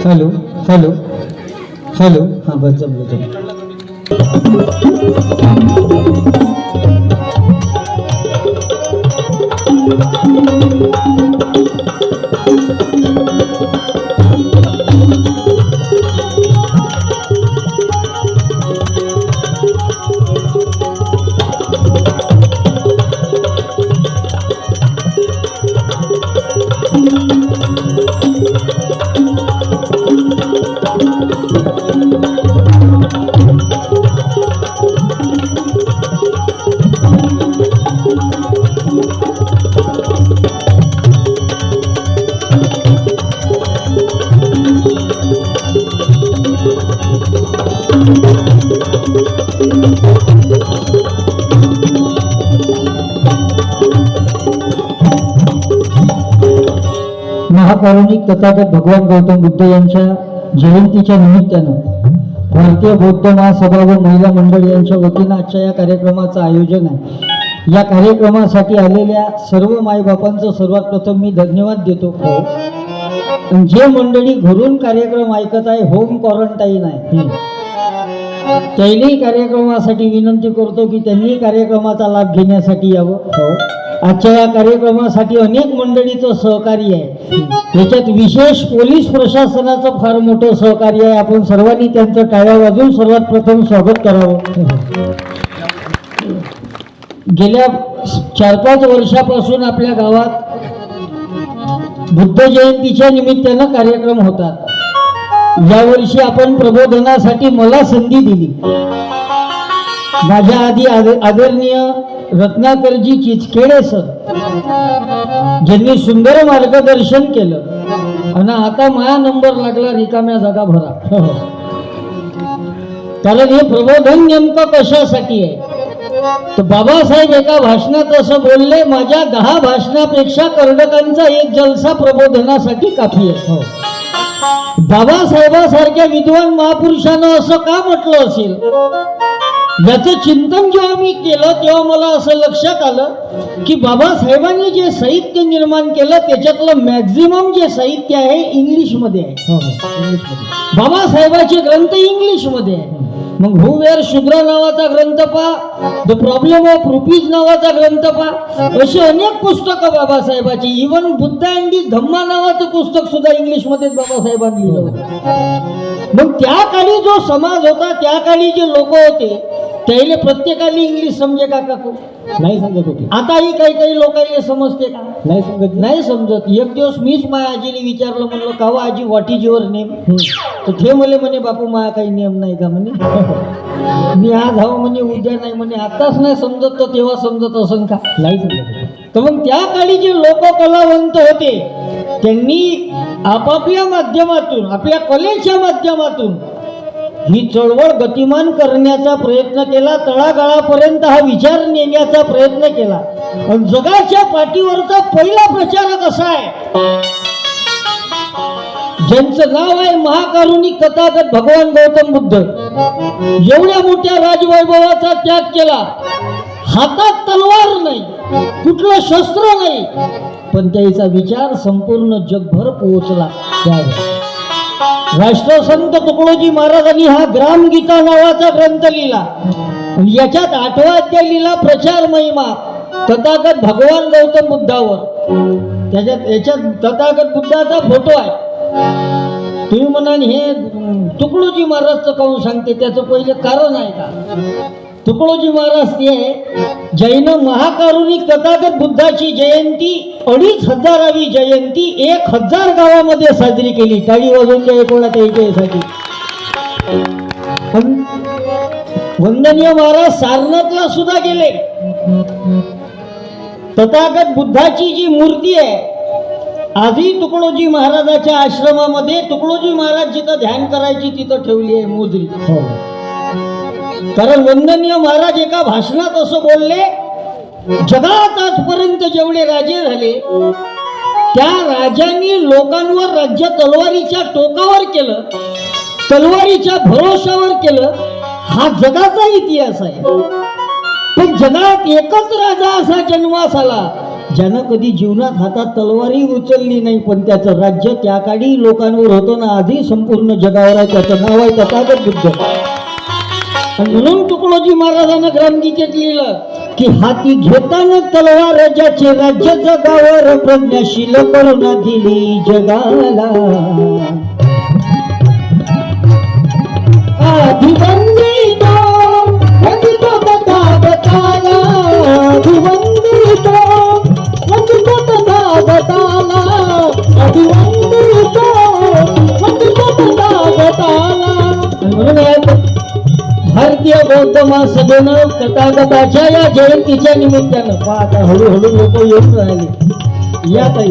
Hello hello hello, हां बस जमलं जमलं. महाकारुणिक तथागत भगवान गौतम बुद्ध यांच्या जयंतीच्या निमित्तानं भारतीय बौद्ध महासभा व महिला मंडळ यांच्या वतीनं आजच्या या कार्यक्रमाचं आयोजन आहे. या कार्यक्रमासाठी आलेल्या सर्व मायबापांचं सर्वात प्रथम मी धन्यवाद देतो. जे मंडळी घरून कार्यक्रम ऐकत आहे, होम क्वारंटाईन आहे, त्याही कार्यक्रमासाठी विनंती करतो की त्यांनी कार्यक्रमाचा लाभ घेण्यासाठी यावं. आजच्या या कार्यक्रमासाठी अनेक मंडळीचं सहकार्य आहे. याच्यात विशेष पोलीस प्रशासनाचं फार मोठं सहकार्य आहे. आपण सर्वांनी त्यांचं टाळ्या वाजवून सर्वात प्रथम स्वागत करावं. गेल्या 4-5 वर्षापासून आपल्या गावात बुद्ध जयंतीच्या निमित्तानं कार्यक्रम होतात. यावर्षी आपण प्रबोधनासाठी मला संधी दिली. माझ्या आधी आदरणीय रत्नाकरजी चिचखेडे सर ज्यांनी सुंदर मार्गदर्शन केलं आणि आता माझा नंबर लागला रिकाम्या जागा भरा. कारण हे प्रबोधन नेमकं कशासाठी आहे तर बाबासाहेब एका भाषणात असं बोलले, माझ्या 10 भाषणापेक्षा कर्नाटकांचा एक जलसा प्रबोधनासाठी काफी आहे. बाबासाहेबांसारख्या विद्वान महापुरुषानं असं का म्हटलं असेल याचं चिंतन जेव्हा मी केलं तेव्हा मला असं लक्षात आलं की बाबासाहेबांनी जे साहित्य निर्माण केलं त्याच्यातलं मॅक्झिमम जे साहित्य आहे इंग्लिशमध्ये आहे. बाबासाहेबांचे ग्रंथ इंग्लिशमध्ये आहे. मग हू वेअर शूद्रा नावाचा ग्रंथ पहा, द प्रॉब्लेम ऑफ रुपीज नावाचा ग्रंथ पहा, अशी अनेक पुस्तकं बाबासाहेबांची. इवन बुद्ध अँड दी धम्मा नावाचं पुस्तक सुद्धा इंग्लिशमध्येच बाबासाहेबांनी लिहिलं होतं. मग त्या काळी जो समाज होता, त्या काळी जे लोक होते त्याला प्रत्येकाला इंग्लिश समजे का नाही समजत होती. आताही काही काही लोकांना समजते का नाही समजत. एक दिवस मीच माझ्या आजीने विचारलं, म्हणलं का आजी व्हॉट इज युअर नेम, तर ते म्हणे बापू माझा काही नेम नाही का म्हणे. मी आज हवं म्हणे, उद्या नाही म्हणे. आताच नाही समजत तर तेव्हा समजत असन का नाही समजत. तर मग त्या काळी जे लोक कलावंत होते त्यांनी आपापल्या माध्यमातून, आपल्या कलेच्या माध्यमातून ही चळवळ गतिमान करण्याचा प्रयत्न केला. तळागाळापर्यंत हा विचार नेण्याचा प्रयत्न केला. आणि जगाच्या पाठीवरचा पहिला प्रचारक असा आहे ज्यांचं नाव आहे महाकारुणिक तथागत भगवान गौतम बुद्ध. एवढ्या मोठ्या राजवैभवाचा त्याग केला, हातात तलवार नाही, कुठलं शस्त्र नाही, पण त्याचा विचार संपूर्ण जगभर पोहोचला. राष्ट्रसंत तुकडोजी महाराजांनी हा ग्रामगीता नावाचा ग्रंथ लिहिला. याच्यात 8वा अध्याय लिहिला प्रचार महिमा तथागत भगवान गौतम बुद्धावर. याच्यात तथागत बुद्धाचा फोटो आहे. तुम्ही म्हणाल हे तुकडोजी महाराजचं काहून सांगते, त्याचं पहिलं कारण आहे का. तुकडोजी महाराज ते जैन महाकारुणिक तथागत बुद्धाची जयंती 2500वी जयंती 1000 गावामध्ये साजरी केली. टाळी वाजवून द्या कोणा त्याच्यासाठी. वंदनीय महाराज सारनाथला सुद्धा गेले. तथागत बुद्धाची जी मूर्ती आहे आजही तुकडोजी महाराजाच्या आश्रमामध्ये, तुकडोजी महाराज जिथं ध्यान करायची तिथं ठेवली आहे मोजरी. कारण वंदनीय महाराज एका भाषणात असं बोलले, जगात आजपर्यंत जेवढे राजे झाले त्या राजांनी लोकांवर राज्य तलवारीच्या टोकावर केलं, तलवारीच्या भरोशावर केलं. हा जगाचा इतिहास आहे. पण जगात एकच राजा असा जन्मास आला ज्यानं कधी जीवनात हातात तलवारी उचलली नाही, पण त्याचं राज्य त्या काळी लोकांवर होतं ना, आधी संपूर्ण जगावर आहे. त्याचं नाव आहे तथागत बुद्ध. आणि म्हणून तुकडोजी महाराजांना ग्रामगीतेत लिहिलं की हाती घेताना तलवार ज्याचे राज्य जगावर प्रज्ञाशील करुणा दिली जगाला. अभिवंदितो वंदितो तथागताला, अभिवंदितो वंदितो तथागताला, अभिवंदितो वंदितो तथागताला. म्हणून भारतीय बौद्ध महासभेनं तथागताच्या या जयंतीच्या निमित्तानं आता हळूहळू लोक येऊन राहिले या ताई.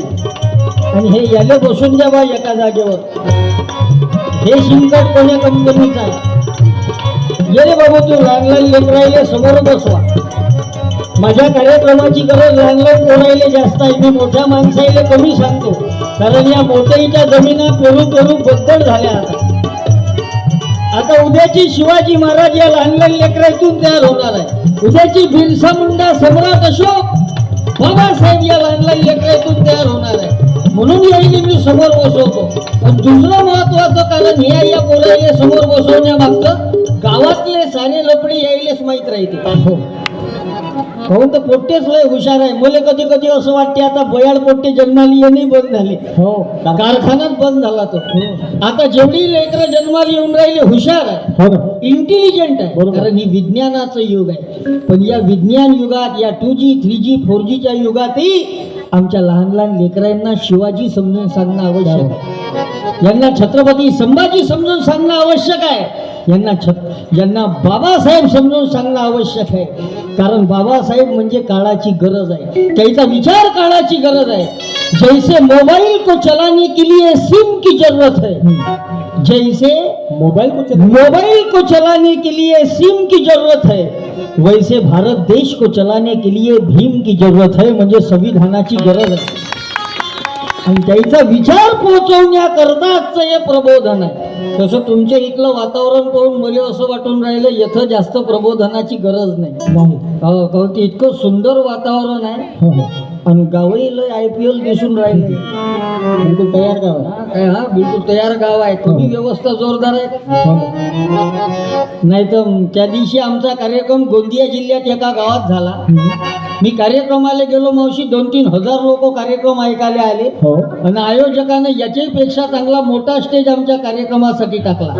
आणि हे याले बसून द्या बा एका जागेवर. हे शिमकाट कोण्या कंपनीचं आहे? ये रे बाबा, तू लहान लहान लेकरायले समोर बसवा. माझ्या कार्यक्रमाची गरज लहान लहान पोरायले जास्त आहे. मी मोठ्या माणसाईले कमी सांगतो, कारण या मोठ्याच्या जमिना पेरू पेरू बद्दल झाल्या. आता उद्याची शिवाजी महाराज या लहान लहान लेकरातून तयार होणार आहे. उद्याची बिरसा मुंडा सम्राट अशोक बाबासाहेब या लहान लहान लेकरातून तयार होणार आहे. म्हणून यायले मी समोर बसवतो. पण दुसरं महत्वाचं कारण हे या पोरायले समोर बसवण्यामागचं गावातले साने लपडी यायलेच माहीत राहते. काहून तर पोट्टेच लय हुशार आहे. मला कधी कधी असं वाटते आता बयाड पोट्टे जन्माली येणे बंद झाले. हो, कारखानाच बंद झाला तो. आता जेवढी लेकरं जन्माला येऊन राहिले हुशार आहे, इंटेलिजंट आहे, कारण ही विज्ञानाचं युग आहे. पण या विज्ञान युगात, या 2G 3G 4Gच्या युगातही आमच्या लहान लहान लेकरांना शिवाजी समजून सांगणं आवश्यक आहे. यांना छत्रपती संभाजी समजून सांगणं आवश्यक आहे. यांना बाबासाहेब समजून सांगणं आवश्यक आहे. कारण बाबासाहेब म्हणजे काळाची गरज आहे. त्याचा विचार काळाची गरज आहे. जैसे मोबाइल को चलाने के लिए सिम की जरूरत है, जैसे मोबाइल को चलाने के लिए सिम की जरूरत है, वैसे भारत देश को चलाने के लिए भीम की जरूरत है. म्हणजे संविधानाची गरज आहे. आणि त्याचा विचार पोहोचवण्याकरताच हे प्रबोधन आहे. तसं तुमच्या इथलं वातावरण पाहून मला असं वाटून राहिलं इथं जास्त प्रबोधनाची गरज नाही. ते इतकं सुंदर वातावरण आहे. आणि गावही लय IPL दिसून राहिले. बिलकुल तयार गाव आहे. हा, बिलकुल तयार गाव आहे. तुम्ही व्यवस्था जोरदार आहे. नाही तर त्या दिवशी आमचा कार्यक्रम गोंदिया जिल्ह्यात एका गावात झाला. मी कार्यक्रमाला गेलो मावशी, 2-3 हजार लोक कार्यक्रम ऐकायला आले. आणि आयोजकाने याच्यापेक्षा चांगला मोठा स्टेज आमच्या कार्यक्रमासाठी टाकला.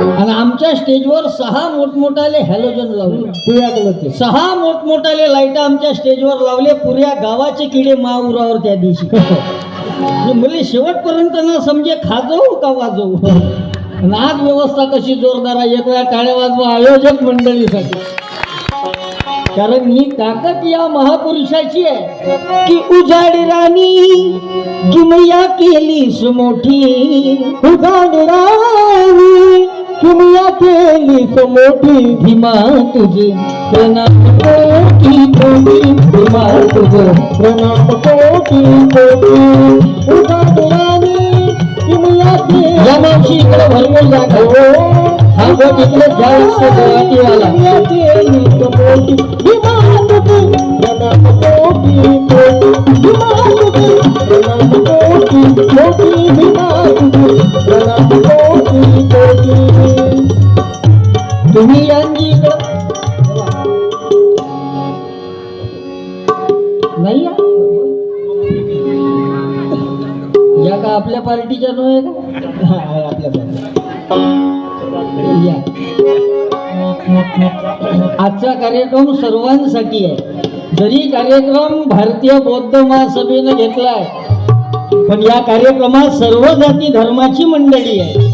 आणि आमच्या स्टेजवर 6 मोठमोठाले हॅलोजन लावले. 6 मोठमोठाले लाईट आमच्या स्टेजवर लावले. पुऱ्या गावाचे किडे माउरावर त्या दिवशी. मुली शेवटपर्यंत ना समजे खाजवू का वाजवू. आज व्यवस्था कशी जोरदार आहे. एक वेळा टाळ्या वाजवा आयोजक मंडळीसाठी. कारण ही ताकद या महापुरुषाची आहे की उजाड राणी किमया केलीस मोठी, उजाड राणी किमया केलीस मोठी, भीमा तुझे प्रणाम कोटी कोटी, भीमा तुझे प्रणाम कोटी कोटी, उजाड राणी किमया केली. या मावशी इकडे भरपूर जागा. हा गोट इकडे जास्त वाला. तुम्ही यांची इकडं नाही या का आपल्या पार्टीच्या नव्हे का? आपल्या आजचा कार्यक्रम सर्वांसाठी आहे. जरी कार्यक्रम भारतीय बौद्ध महासभेनं घेतलाय, पण या कार्यक्रमात सर्व जाती धर्माची मंडळी आहे.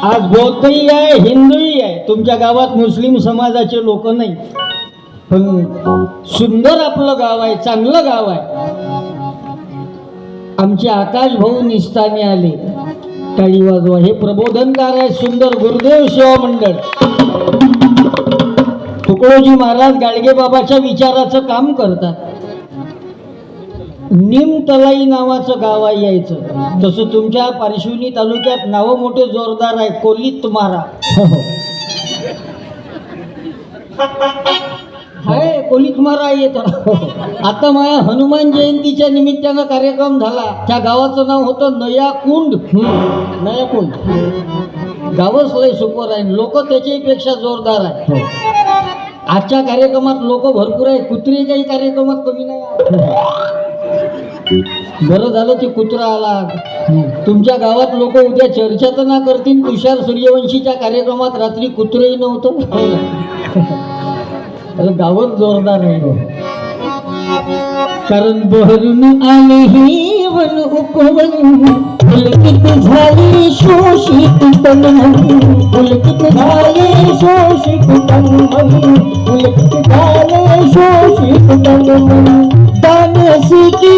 आज बौद्धही आहे, हिंदूही आहे. तुमच्या गावात मुस्लिम समाजाचे लोक नाही, पण सुंदर आपलं गाव आहे, चांगलं गाव आहे. आमचे आकाश भाऊ निस्ताने आले, टाळी वाजवा. हे प्रबोधनकार आहे सुंदर गुरुदेव सेवा मंडळ. तुकडोजी महाराज गाडगे बाबाच्या विचाराचं काम करतात. निमतलाई नावाचं गाव आहे यायचं. तसं तुमच्या पारशिवनी तालुक्यात नावं मोठे जोरदार आहेत. कोल्हीत मारा, हाय कोलिक मारा येत आता माझ्या हनुमान जयंतीच्या निमित्तानं कार्यक्रम झाला. त्या गावाचं नाव होतं नयाकुंड. नयाकुंड गावच लय सुपर आहे, लोक त्याच्यापेक्षा जोरदार आहे. आजच्या कार्यक्रमात लोक भरपूर आहे, कुत्री काही कार्यक्रमात कमी नाही. बरं झालं ते कुत्रा आला. तुमच्या गावात लोक उद्या चर्चा तर ना करतील तुषार सूर्यवंशीच्या कार्यक्रमात रात्री कुत्रही नव्हतं. गावच जोरदार आहे, कारण बहरून आले ही वन उपवन, पुलकित झाली शोषित तन मन, पुलकित झाले शोषित तन मन, पुलकित झाले शोषित तन मन. दानसी की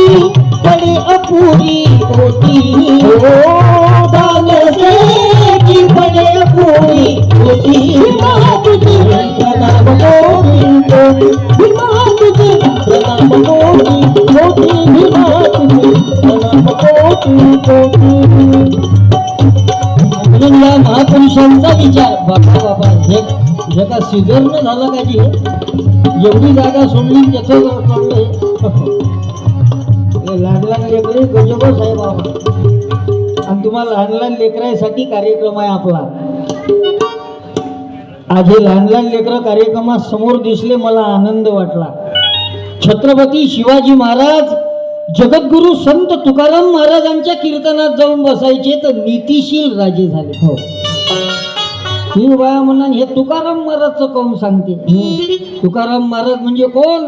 बड़ी अपूरी होती हो, दानसी की बड़ी अपूरी होती. प्रणाम कोटि प्रणाम कोटि प्रणाम कोटि. म्हणून या महापुरुषांचा विचार बाबा हे का सिजर न झालं का जी एवढी जागा सोडली त्याचं कळलंय. लहान लहान लेकरे गजब साहेब आणि तुम्हाला लहान लहान लेकरांसाठी कार्यक्रम आहे आपला. आज हे लहान लहान लेकरं कार्यक्रमात समोर दिसले, मला आनंद वाटला. छत्रपती शिवाजी महाराज जगद्गुरु संत तुकाराम महाराजांच्या कीर्तनात जाऊन बसायचे तर नीतिशील राजे झाले. हो ही बाया म्हणा हे तुकाराम महाराजचं कोण सांगते. तुकाराम महाराज म्हणजे कोण?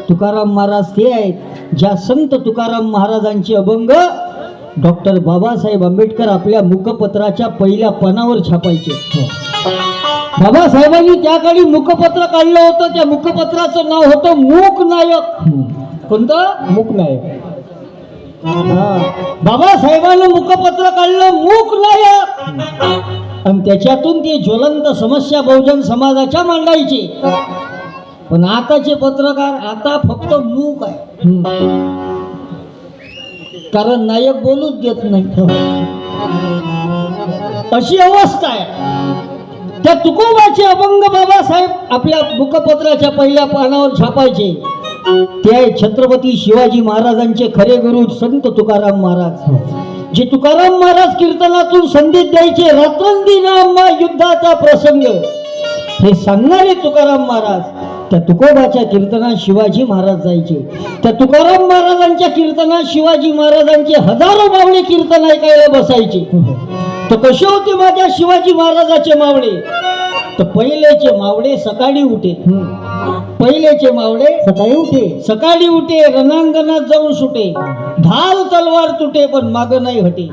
तुकाराम महाराज ते आहेत ज्या संत तुकाराम महाराजांचे अभंग डॉक्टर बाबासाहेब आंबेडकर आपल्या मुखपत्राच्या पहिल्या पानावर छापायचे. बाबासाहेबांनी त्या काळी मुखपत्र काढलं होतं. त्या मुखपत्राचं नाव होतं मूक नायक. कोणतं? मूक नायक. बाबासाहेबांनी मुखपत्र काढलं मूक नायक आणि त्याच्यातून ते ज्वलंत समस्या बहुजन समाजाच्या मांडायचे. पण आताचे पत्रकार आता फक्त मूक आहे, कारण नायक बोलूच देत नाही. अशी अवस्था आहे. त्या तुकोबाचे अभंग बाबासाहेब आपल्या मुखपत्राच्या पहिल्या पानावर छापायचे. ते आहे छत्रपती शिवाजी महाराजांचे खरे गुरु संत तुकाराम महाराज. जे तुकाराम महाराज कीर्तनातून संदेश द्यायचे, रात्रंदिना युद्धाचा प्रसंग हे सांगणारे तुकाराम महाराज. त्या तुकोबाच्या कीर्तनात शिवाजी महाराज जायचे. त्या तुकाराम महाराजांच्या कीर्तनात शिवाजी महाराजांचे हजारो मावळे कीर्तन ऐकायला बसायचे. तर कसे होते माझ्या शिवाजी महाराजाचे मावळे? तर पहिलेचे मावळे सकाळी उठे. पहिलेचे मावळे सकाळी उठे रणांगणात जाऊन सुटे, ढाल तलवार तुटे पण माग नाही हटे.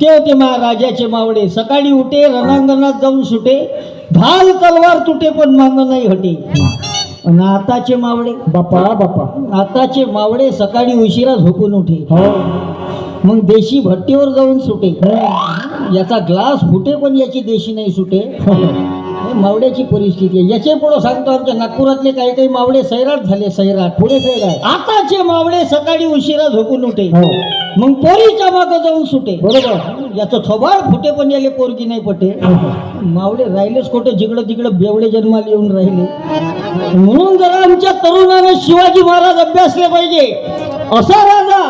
ते होते महाराजाचे मावळे. सकाळी उठे रणांगणात जाऊन सुटे, ढाल तलवार तुटे पण माग नाही हटे. आणि आताचे मावळे बापा आताचे मावळे सकाळी उशिरा झोपून उठे, मग देशी भट्टीवर जाऊन सुटे. याचा ग्लास फुटे पण याची देशी नाही सुटे. मावड्याची परिस्थिती आहे. याचे पुढे सांगतो आमच्या नागपुरातले काही काही मावळे सैराट झाले. पुढे सैराट. आताचे मावळे सकाळी उशिरा झोपून उठे, मग पोरीच्या मागे जाऊन सुटे. बरोबर. याचं थोबाड फुटे पण याले पोरगी नाही पटे. मावळे राहिलेच कुठे, जिकडं तिकडं बेवडे जन्माला येऊन राहिले. म्हणून जरा आमच्या तरुणाने शिवाजी महाराज अभ्यासले पाहिजे. असा राजा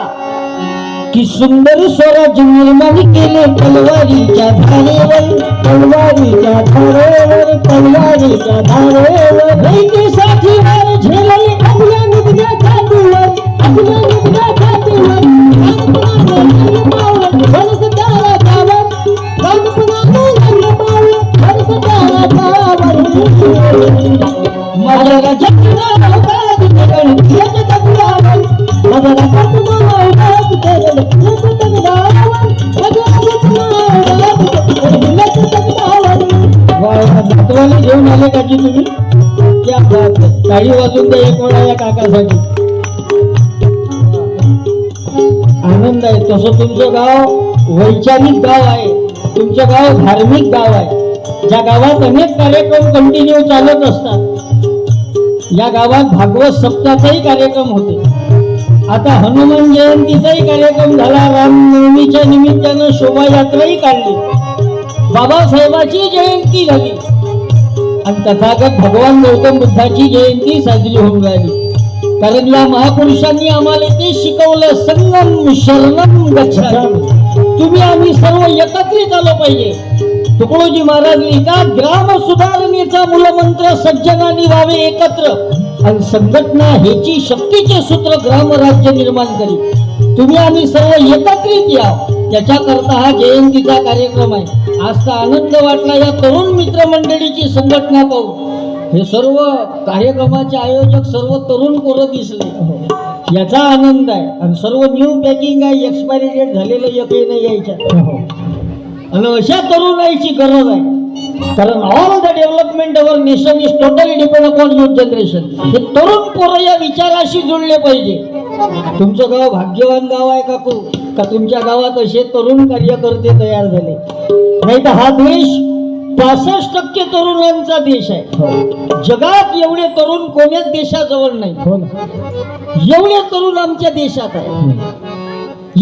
की सुंदर स्वराज्य निर्माण केले तलवारीच्या धारेवर, तलवारीच्या धारेवर, तलवारीच्या धारेवर. रयतेसाठी वार झेलले आपल्या निबड्या छातीवर, आपल्या निबड्या छातीवर. माझ्या राजाला घेऊन आले काकी तुम्ही? क्या बात आहे. काही वाजून द्या एक वेळा या काकासाठी. आनंद आहे. तसं तुमचं गाव वैचारिक गाव आहे, तुमचं गाव धार्मिक गाव आहे. ज्या गावात अनेक कार्यक्रम कंटिन्यू चालत असतात. या गावात भागवत सप्ताहाचाही कार्यक्रम होते. आता हनुमान जयंतीचाही कार्यक्रम झाला. रामनवमीच्या निमित्तानं शोभायात्राही काढली. बाबासाहेबाची जयंती झाली. आणि तथागत भगवान गौतम बुद्धाची जयंती साजरी होऊन राहिली. कारण या महापुरुषांनी आम्हाला ते शिकवलं, संगम शरणम गच्छामि. तुम्ही आम्ही सर्व एकत्रित आलो पाहिजे. तुकडोजी महाराज लिहितात, ग्राम सुधारणेचा मूलमंत्र सज्जनांनी व्हावे एकत्र, आणि संघटना हेची शक्तीचे सूत्र ग्राम राज्य निर्माण करी. तुम्ही आम्ही सर्व एकत्रित या, त्याच्याकरता हा जयंतीचा कार्यक्रम आहे. आजचा आनंद वाटला या तरुण मित्रमंडळीची संघटना पाहून. हे सर्व कार्यक्रमाचे आयोजक सर्व तरुण पोरं दिसले, याचा आनंद आहे. आणि सर्व न्यू पॅकिंग आहे, एक्सपायरी डेट झालेलं एकही नाही यायच्या. आणि अशा तरुणाईची गरज आहे. कारण all the development our nation is totally depend upon youth generation. हे तरुण पोरं या विचाराशी जुळले पाहिजे. तुमचं गाव भाग्यवान गाव आहे काकू, का तुमच्या गावात असे तरुण कार्यकर्ते तयार झाले. नाही तर हा देश 65% तरुणांचा देश आहे. जगात एवढे तरुण कोण्याच देशाजवळ नाही. एवढे तरुण आमच्या देशात आहे,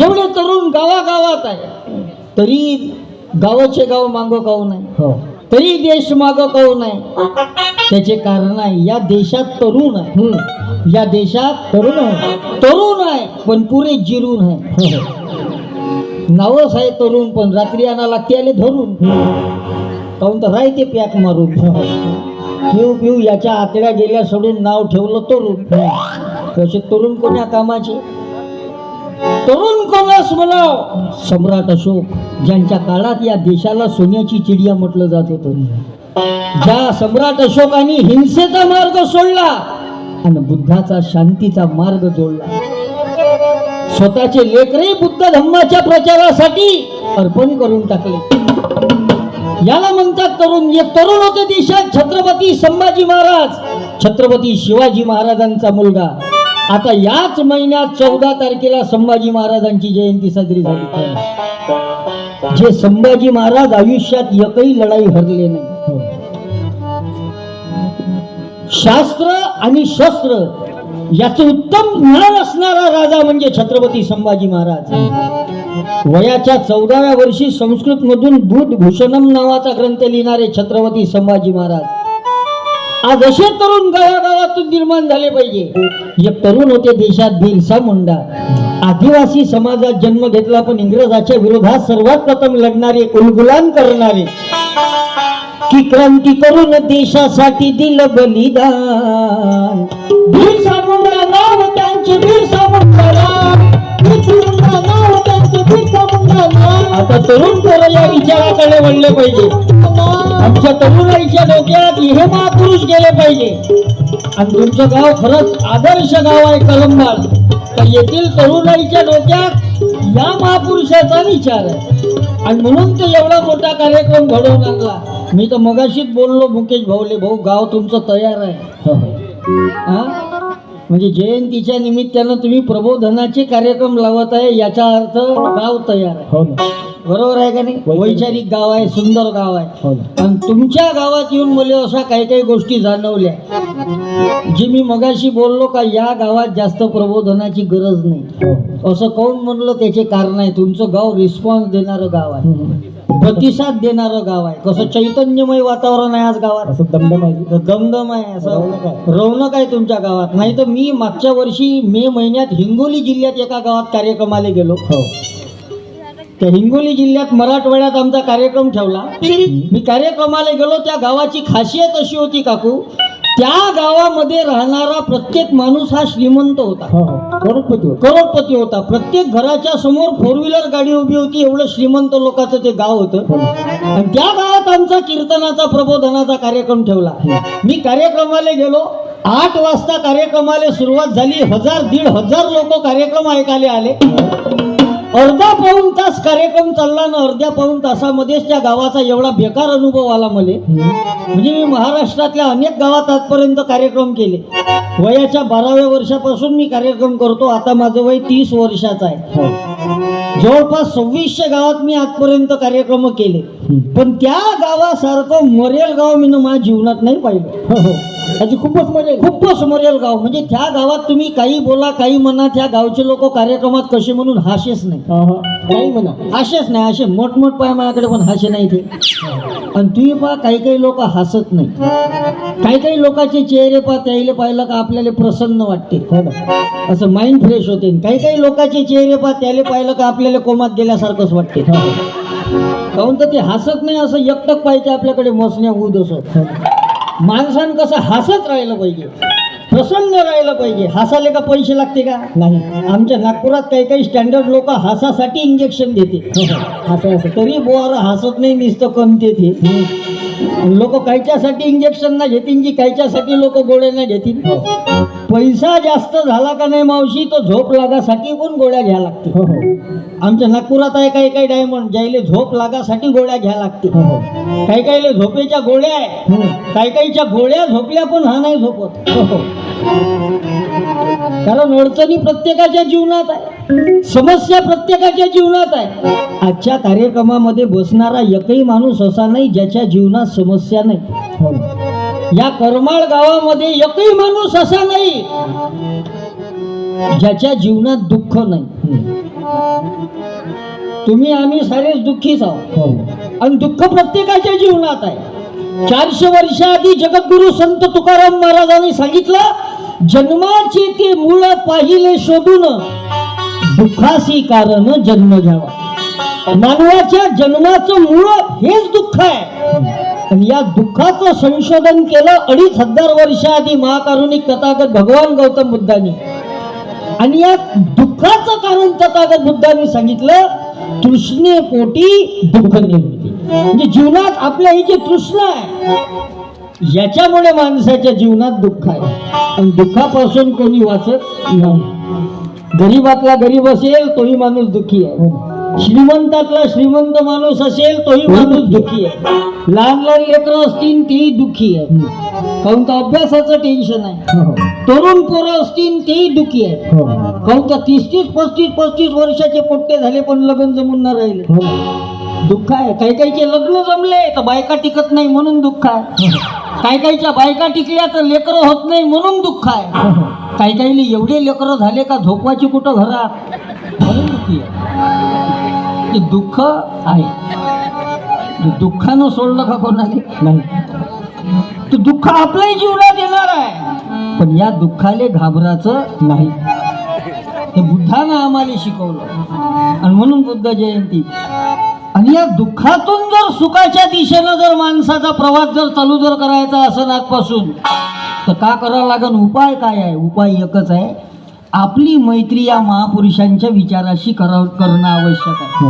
एवढे तरुण गावागावात आहे. तरी गावाचे गाव मागं काहून नाही, तरी देश मागं काहून नाही. त्याचे कारण आहे, या देशात तरुण आहे. या देशात तरुण आहे पण पुरे जिरून आहे. नावच आहे तरुण, पण रात्री आणा लागते आले धरून. काहून तर राहते पॅक मारून. पिऊ पिऊ याच्या आतड्या गेल्या सोडून नाव ठेवलं तरुण. कसे तरुण कोण्या कामाचे? तरुण कोणास म्हणाव? सम्राट अशोक, ज्यांच्या काळात या देशाला सोन्याची चिडिया म्हटलं जात होतं. ज्या सम्राट अशोकाने हिंसेचा मार्ग सोडला आणि बुद्धाचा शांतीचा मार्ग जोडला. स्वतःचे लेकरे बुद्ध धम्माच्या प्रचारासाठी अर्पण करून टाकले. याला म्हणतात तरुण. एक तरुण होते देशात छत्रपती संभाजी महाराज, छत्रपती शिवाजी महाराजांचा मुलगा. आता याच महिन्यात 14 तारखेला संभाजी महाराजांची जयंती साजरी झाली. जे संभाजी महाराज आयुष्यात एकही लढाई हरले नाही. शास्त्र आणि शस्त्र याचं उत्तम ज्ञान असणारा राजा म्हणजे छत्रपती संभाजी महाराज. वयाच्या 14व्या वर्षी संस्कृत मधून बुधभूषणम नावाचा ग्रंथ लिहिणारे छत्रपती संभाजी महाराज. आज असे तरुण गावागावातून निर्माण झाले पाहिजे. एक तरुण होते देशात बिरसा मुंडा. आदिवासी समाजात जन्म घेतला, पण इंग्रजाच्या विरोधात सर्वात प्रथम लढणारे, उलगुलान करणारे, की क्रांती करून देशासाठी दिलं बलिदान. बिरसा मुंडा नाव त्यांचे, बिरसा मुंडा नाव त्यांचे, बिरसा मुंडा. आता तरुण पोरं या विचाराकडे वळले पाहिजे. आमच्या तरुणाईच्या डोक्यात हे महापुरुष गेले पाहिजे. आणि तुमचं गाव खरंच आदर्श गाव आहे कलंबाळ. तर येथील तरुणाईच्या डोक्यात या महापुरुषाचा विचार आहे. आणि म्हणून ते एवढा मोठा कार्यक्रम घडवून आणला. मी तर मगाशीच बोललो मुकेश भाऊले, भाऊ गाव तुमचं तयार आहे. हा, म्हणजे जयंतीच्या निमित्तानं तुम्ही प्रबोधनाचे कार्यक्रम लावत आहे, याचा अर्थ गाव तयार आहे. बरोबर आहे का नाही? वैचारिक गाव आहे, सुंदर गाव आहे. आणि तुमच्या गावात येऊन मला अशा काही काही गोष्टी जाणवल्या, जी मी मगाशी बोललो का या गावात जास्त प्रबोधनाची गरज नाही. असं काऊन म्हणलं, त्याचे कारण आहे. तुमचं गाव रिस्पॉन्स देणारं गाव आहे, प्रतिसाद देणारं गाव आहे. कसं चैतन्यमय वातावरण आहे आज गावात. असं दमदम आहे, असं रौनक आहे तुमच्या गावात. नाही तर मी मागच्या वर्षी मे महिन्यात हिंगोली जिल्ह्यात एका गावात कार्यक्रमाला गेलो. त्या हिंगोली जिल्ह्यात मराठवाड्यात आमचा कार्यक्रम ठेवला. मी कार्यक्रमाला गेलो. त्या गावाची खासियत अशी होती काकू, त्या गावामध्ये राहणारा प्रत्येक माणूस हा श्रीमंत होता, करोडपती होता. प्रत्येक घराच्या समोर 4 व्हीलर गाडी उभी होती. एवढं श्रीमंत लोकांचं ते गाव होतं. आणि त्या गावात आमचा कीर्तनाचा प्रबोधनाचा कार्यक्रम ठेवला. मी कार्यक्रमाला गेलो. 8 वाजता कार्यक्रमाला सुरुवात झाली. 1000-1500 लोक कार्यक्रम ऐकायला आले. अर्धा पाऊण तास कार्यक्रम चालला ना, अर्ध्या पाऊण तासामध्येच त्या गावाचा एवढा बेकार अनुभव आला मला. म्हणजे मी महाराष्ट्रातल्या अनेक गावात आजपर्यंत कार्यक्रम केले. वयाच्या 12व्या वर्षापासून मी कार्यक्रम करतो. आता माझं वय 30 वर्षाचं आहे. जवळपास 2600 गावात मी आजपर्यंत कार्यक्रम केले. पण त्या गावासारखं मरेल गाव मी माझ्या जीवनात नाही पाहिलं. त्याची खूपच मरेल गाव. म्हणजे त्या गावात तुम्ही काही बोला काही म्हणा, त्या गावचे लोक कार्यक्रमात कसे म्हणून हाशेच नाही. काही म्हणा हाशेच नाही. असे मोठमोठ पाय माझ्याकडे पण हाशे नाही ते. आणि तुम्ही पहा काही लोक हसत नाही. काही लोकांचे चेहरे पहा, त्याला पाहिलं का आपल्याला प्रसन्न वाटते. असं माइंड फ्रेश होते. काही लोकांचे चेहरे पहा, त्याला पाहिलं का आपल्याला कोमात गेल्यासारखंच वाटते. काहून तर ते हसत नाही. असं एकटक पाहिजे आपल्याकडे मसण्या होऊ असं. माणसानं कसं हसत राहिलं पाहिजे, प्रसन्न राहिलं पाहिजे. हसाले का पैसे लागते का? नाही. आमच्या नागपुरात काही स्टँडर्ड लोक हसासाठी इंजेक्शन देते. असं तरी बोर हसत नाही, नुसतं कमते ते. लोक कायच्यासाठी इंजेक्शन ना घेतील की कायच्यासाठी लोक गोळ्या ना घेतील. पैसा जास्त झाला का नाही मावशी, तो झोप लागासाठी पण गोळ्या घ्या लागते. आमच्या नागपुरात आहे काही डायमंड ज्याले झोप लागासाठी गोळ्या घ्या लागते. काही झोपेच्या गोळ्या आहे, काहीच्या गोळ्या झोपल्या पण हा नाही झोपत. कारण अडचणी प्रत्येकाच्या जीवनात आहे, समस्या प्रत्येकाच्या जीवनात आहे. आजच्या कार्यक्रमामध्ये बसणारा एकही माणूस असा नाही ज्याच्या जीवनात समस्या नाही. या करमाळ गावामध्ये एकही माणूस असा नाही ज्याच्या जीवनात दुःख नाही. तुम्ही आम्ही सारेच दुःखीच आहोत आणि दुःख प्रत्येकाच्या जीवनात आहे. 400 वर्षाआधी जगद्गुरु संत तुकाराम महाराजांनी सांगितलं, जन्माची ते मूळ पाहिले शोधून दुःखासी कारण जन्म घ्यावा. मानवाच्या जन्माचं मूळ हेच दुःख आहे. आणि या दुःखाचं संशोधन केलं 2500 वर्षाआधी महाकारुणिक तथागत भगवान गौतम बुद्धांनी. आणि या दुःखाचं कारण तथागत बुद्धांनी सांगितलं, तृष्णेपोटी दुःख निर्मिती. म्हणजे जीवनात आपल्या ही जी तृष्णा आहे याच्यामुळे माणसाच्या जीवनात दुःख आहे. आणि दुःखापासून कोणी वाचत नाही. गरीबातला गरीब असेल तोही माणूस दुःखी आहे. श्रीमंतातला श्रीमंत माणूस असेल तोही माणूस दुःखी आहे. लहान लेकरं असतील तेही दुःखी आहे. काहून तर अभ्यासाचं टेन्शन आहे. तरुण पोरं असतील तेही दुःखी आहे. काहून तर 30-35 वर्षाचे पोट्टे झाले पण लग्न जमून न राहिले. दुःख आहे. काहीचे लग्न जमले तर बायका टिकत नाही म्हणून दुःख आहे. काहीच्या बायका टिकल्या तर लेकरं होत नाही म्हणून दुःख आहे. काहीला एवढे लेकरं झाले का झोपवायची कुठं घरात म्हणून दुःखी आहे. दुःख आहे. दुःखानं सोडलं का कोणाला नाही. ते दुःख आपल्याही जीवनात येणार आहे, पण या दुःखाले घाबरायचं नाही. हे बुद्धानं आम्हाला शिकवलं. आणि म्हणून बुद्ध जयंती. आणि या दुःखातून जर सुखाच्या दिशेनं जर माणसाचा प्रवास जर चालू जर करायचा असेल आजपासून, तर का करावं लागेल? उपाय काय आहे? उपाय एकच आहे, आपली मैत्री या महापुरुषांच्या विचाराशी करणं आवश्यक आहे.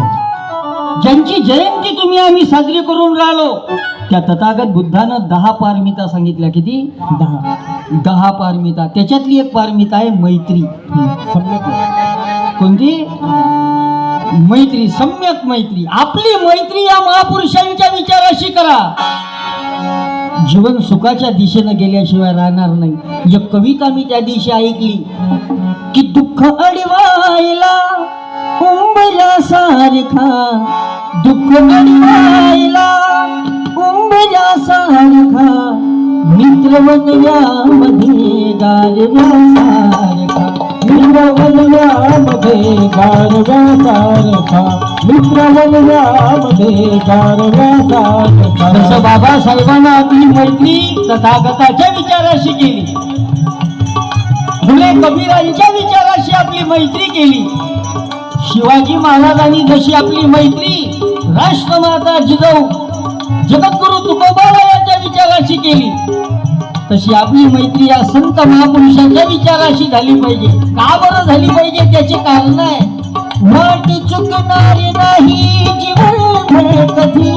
ज्यांची जयंती तुम्ही आम्ही साजरी करून राहिलो, त्या तथागत बुद्धानं 10 पारमिता सांगितल्या. किती? 10 पारमिता. त्याच्यातली एक पारमिता आहे मैत्री. कोणती? मैत्री. सम्यक मैत्री. आपली मैत्री या महापुरुषांच्या विचाराशी करा. जीवन सुखाच्या दिशेनं गेल्याशिवाय राहणार नाही. एक कविता मी त्या दिवशी ऐकली की दुःख अडवायला उंबऱ्यासारखा, दुःख अडवायला उंबऱ्यासारखा, मित्र वनव्यामध्ये गारव्यासारखा, मित्र वनव्यामध्ये गारव्यासारखा, मित्र वनव्यामध्ये गारव्यासारखा. जसं बाबासाहेबांना आपली मैत्री तथागताच्या विचाराशी केली, फुले कबीरांच्या विचाराशी आपली मैत्री केली, शिवाजी महाराजांनी जशी आपली मैत्री राष्ट्रमाता जिजाऊ जगद्गुरु तुकोबारायांच्या विचाराशी केली, तशी आपली मैत्री या संत महापुरुषांच्या विचाराशी झाली पाहिजे. का बरं झाली पाहिजे? त्याचे कारण आहे. वाट चुकणार नाही जीवन कधी,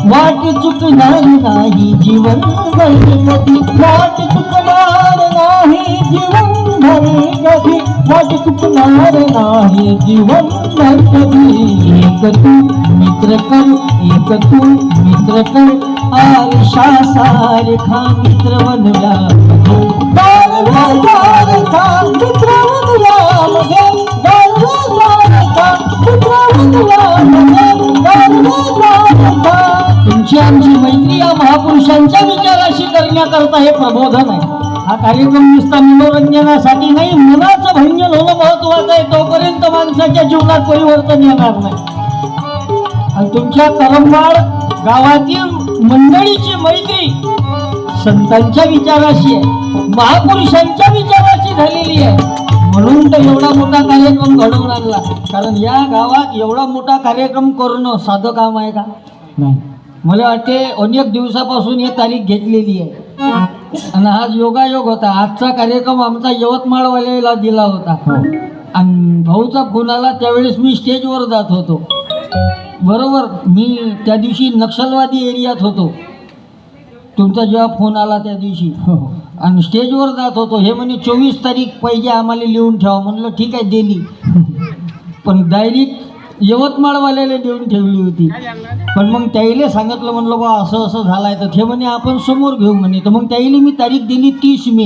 वाट चुकणार नाही जीवन कधी, वाट चुकणार नाही जीवन कधी, वाट चुकणार नाही जीवन कधी. एक तू मित्र कर, एक तू मित्र कर, आरशा सारखा मित्र वनव्यामध्ये, गारव्यासारखा मित्र वनव्यामध्ये, गारव्यासारखा मित्र वनव्यामध्ये, गारव्यासारखा. तुमची आमची मैत्री या महापुरुषांच्या विचाराशी करणे करण्याकरता हे प्रबोधन आहे. हा कार्यक्रम नुसता मनोरंजनासाठी नाही, मनाचं भंजन होणं महत्वाचं आहे. तोपर्यंत माणसाच्या जीवनात परिवर्तन येणार नाही. आणि तुमच्या करंबाड गावातील मंडळीची मैत्री संतांच्या विचाराशी आहे, महापुरुषांच्या विचाराशी झालेली आहे. म्हणून तर एवढा मोठा कार्यक्रम घडवून आणला. कारण या गावात एवढा मोठा कार्यक्रम करणं साधं काम आहे का? नाही. मला वाटते अनेक दिवसापासून ही तारीख घेतलेली आहे आणि आज योगायोग होता. आजचा कार्यक्रम आमचा यवतमाळवाल्याला दिला होता आणि भाऊचा फोन आला. त्यावेळेस मी स्टेजवर जात होतो. बरोबर, मी त्या दिवशी नक्षलवादी एरियात होतो. तुमचा जेव्हा फोन आला त्या दिवशी आणि स्टेजवर जात होतो. हे म्हणे 24 तारीख पाहिजे आम्हाला लिहून ठेवा. म्हणलं ठीक आहे, दिली. पण डायरेक्ट यवतमाळवाल्याला देऊन ठेवली होती. पण मग त्याईले सांगितलं, म्हणलं बा असं असं झालं आहे. तर ते म्हणे आपण समोर घेऊ म्हणे. तर मग त्याईले मी तारीख दिली 30 मे.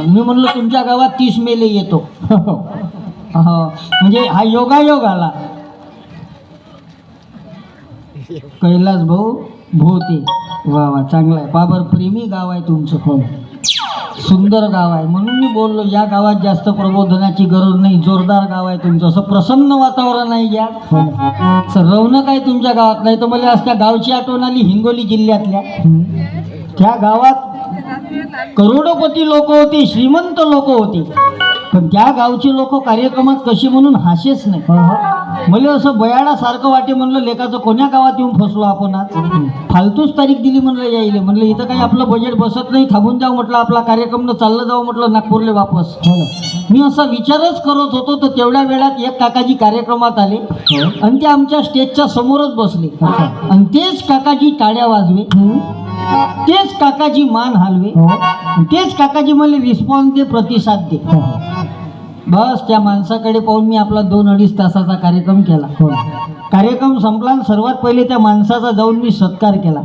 मी म्हणलं तुमच्या गावात 30 मेला येतो. म्हणजे हा योगायोग आला. कैलास भाऊ भोते, वा वा, चांगला आहे. बाबर प्रेमी गाव आहे तुमचं, सुंदर गाव आहे. म्हणून मी बोललो या गावात जास्त प्रबोधनाची गरज नाही. जोरदार गाव आहे तुमचं, असं प्रसन्न वातावरण आहे. या रौनक आहे तुमच्या गावात. नाही तर मला आज त्या गावची आठवण आली, हिंगोली जिल्ह्यातल्या. त्या गावात करोडोपती लोक होते, श्रीमंत लोक होते. पण त्या गावची लोक कार्यक्रमात कशी म्हणून हासेच नाही. मला असं बयाडासारखं वाटे. म्हणलं लेकाचं कोण्या गावात येऊन फसलो आपण आज. फालतूच तारीख दिली म्हणलं यायले. म्हणलं इथं काही आपलं बजेट बसत नाही, थांबून जाऊ म्हटलं, आपला कार्यक्रम न चाललं जाऊ म्हटलं नागपूरला वापस. मी असा विचारच करत होतो. तर तेवढ्या वेळात एक काकाजी कार्यक्रमात आले आणि ते आमच्या स्टेजच्या समोरच बसले. आणि तेच काकाजी टाळ्या वाजवे, तेच काकाजी मान हलवे, तेच काकाजी मला रिस्पॉन्स दे, प्रतिसाद दे. बस त्या माणसाकडे पाहून मी आपला 2-2.5 तासाचा कार्यक्रम केला. कार्यक्रम संपला आणि सर्वात पहिले त्या माणसाचा जाऊन मी सत्कार केला.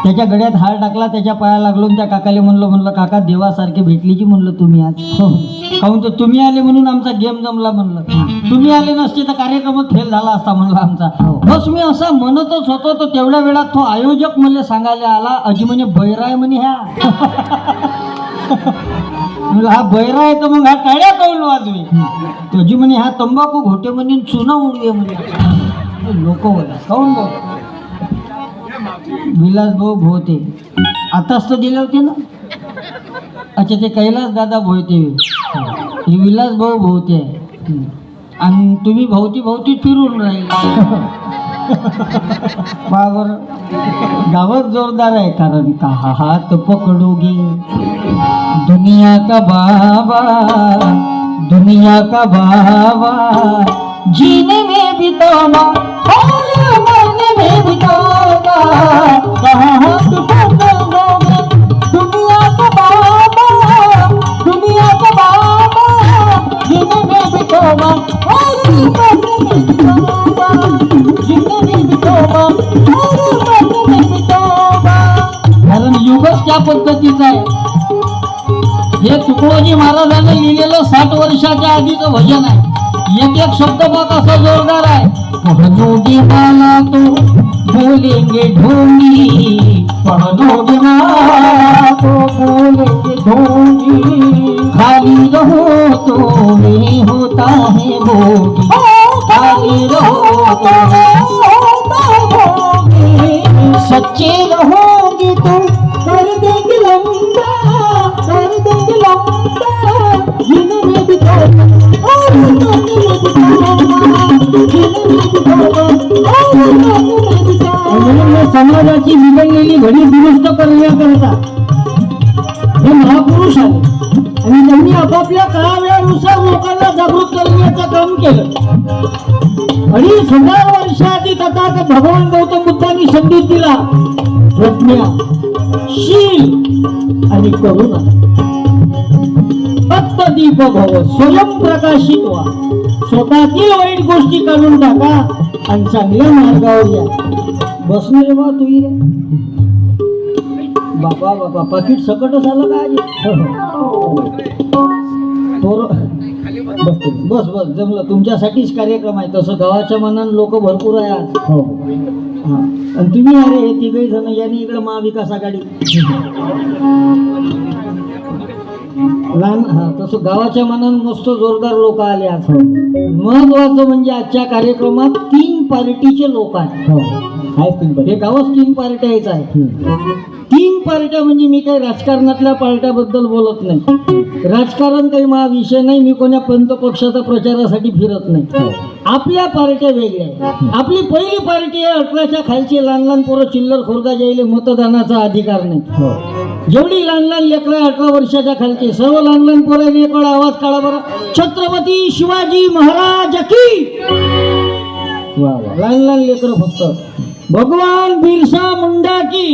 त्याच्या गळ्यात हार टाकला, त्याच्या पाया लागलो. त्या काकाले म्हणलं काका देवासारखे भेटली की म्हणलं तुम्ही आज. काहून तर तुम्ही आले म्हणून आमचा गेम जमला. म्हणलं तुम्ही आले नसते तर कार्यक्रमच फेल झाला असता म्हणलं आमचा. बस मी असा म्हणतच होतो. तर तेवढ्या वेळात तो आयोजक मला सांगायला आला, अजी म्हणे बैराय म्हणे ह्या. म्हणलं हा बैरा आहे तर मग हा टाळ्या काऊन वाजवे. तुझी म्हणे हा तंबाखू घोटे म्हणे चुना उडवे म्हणे. लोक बोला काऊन बोल. विलासभाऊ भोते आताच तर दिले होते ना. अच्छा, ते कैलास दादा भोते, हे विलासभाऊ भोते. आणि तुम्ही भोवती फिरून राहील. बाबर गावात जोरदार आहे. कारण कहा हात पकडोगे दुनिया का बाबा, दुनिया का बाबा, जीने में भी तोबा और मरने में भी तोबा. कहा हाथ पकडोगे दुनिया का बाबा, दुनिया का बाबा, जीने में भी तोबा और मरने में भी तोबा, जीने में भी तोबा और मरने में भी तोबा. कारण युगच त्या पद्धतीचं आहे. हे तुकडोजी महाराजांनी लिहिलेलं 60 वर्षाच्या आधीचं भजन आहे. एक शब्द बघ असा जोरदार आहे. पहनोगे माला तो बोलेंगे ढोंगी, पहनोगे माला तो बोलेंगे ढोंगी, खाली रहो तो मैं होता है भोगी, खाली रहो तो मैं होता है भोगी, सच्चे रहोगे तो कर देंगे लंबा, कर देंगे लंबा, जीने में भी तोबा और मरने में भी तोबा, जीने में भी तोबा और मरने में भी तोबा. म्हणून समाजाची बिघडलेली घडी दुरुस्त करण्याकरता हे महापुरुष आले आणि त्यांनी आपापल्या काळावेळानुसार लोकांना जागृत करण्याचं काम केलं. 2500 वर्षाआधी तथागत भगवान गौतम बुद्धांनी संदेश दिला, प्रज्ञा, शील आणि करुणा. फक्त दीप भव, स्वयं प्रकाशित व्हा. स्वतःतील वाईट गोष्टी काढून टाका आणि चांगल्या मार्गावर या. बसणे रे बा तू रे बाबा पाकिट सकटच आलं का बस जमलं. तुमच्यासाठीच कार्यक्रम आहे. तसं गावाच्या मनानं लोक भरपूर आहे आज. हा. आणि तुम्ही अरे हे तिघही जण यांनी इकडे महाविकास आघाडी लहान हा तसं गावाच्या मनात मस्त जोरदार लोक आले आज. महत्वाचं म्हणजे आजच्या कार्यक्रमात 3 पार्टीचे लोक आहेत. हे गावात 3 पार्ट्याच आहे. 3 पार्ट्या म्हणजे मी काही राजकारणातल्या पार्ट्याबद्दल बोलत नाही. राजकारण काही माझा विषय नाही. मी कोण्या पंत पक्षाचा प्रचारासाठी फिरत नाही. आपल्या पार्ट्या वेगळ्या आहेत. आपली पहिली पार्टी आहे 18च्या खालची लहान लहान पोरं चिल्लर खोरदा जायले मतदानाचा अधिकार नाही. जेवढी लहान लहान लेकरं 18 वर्षाच्या खालची सर्व लहान लहान पोरांनी एक वेळा आवाज काढा बरं. छत्रपती शिवाजी महाराज की. लहान लहान लेकरं फक्त. भगवान बिरसा मुंडा की.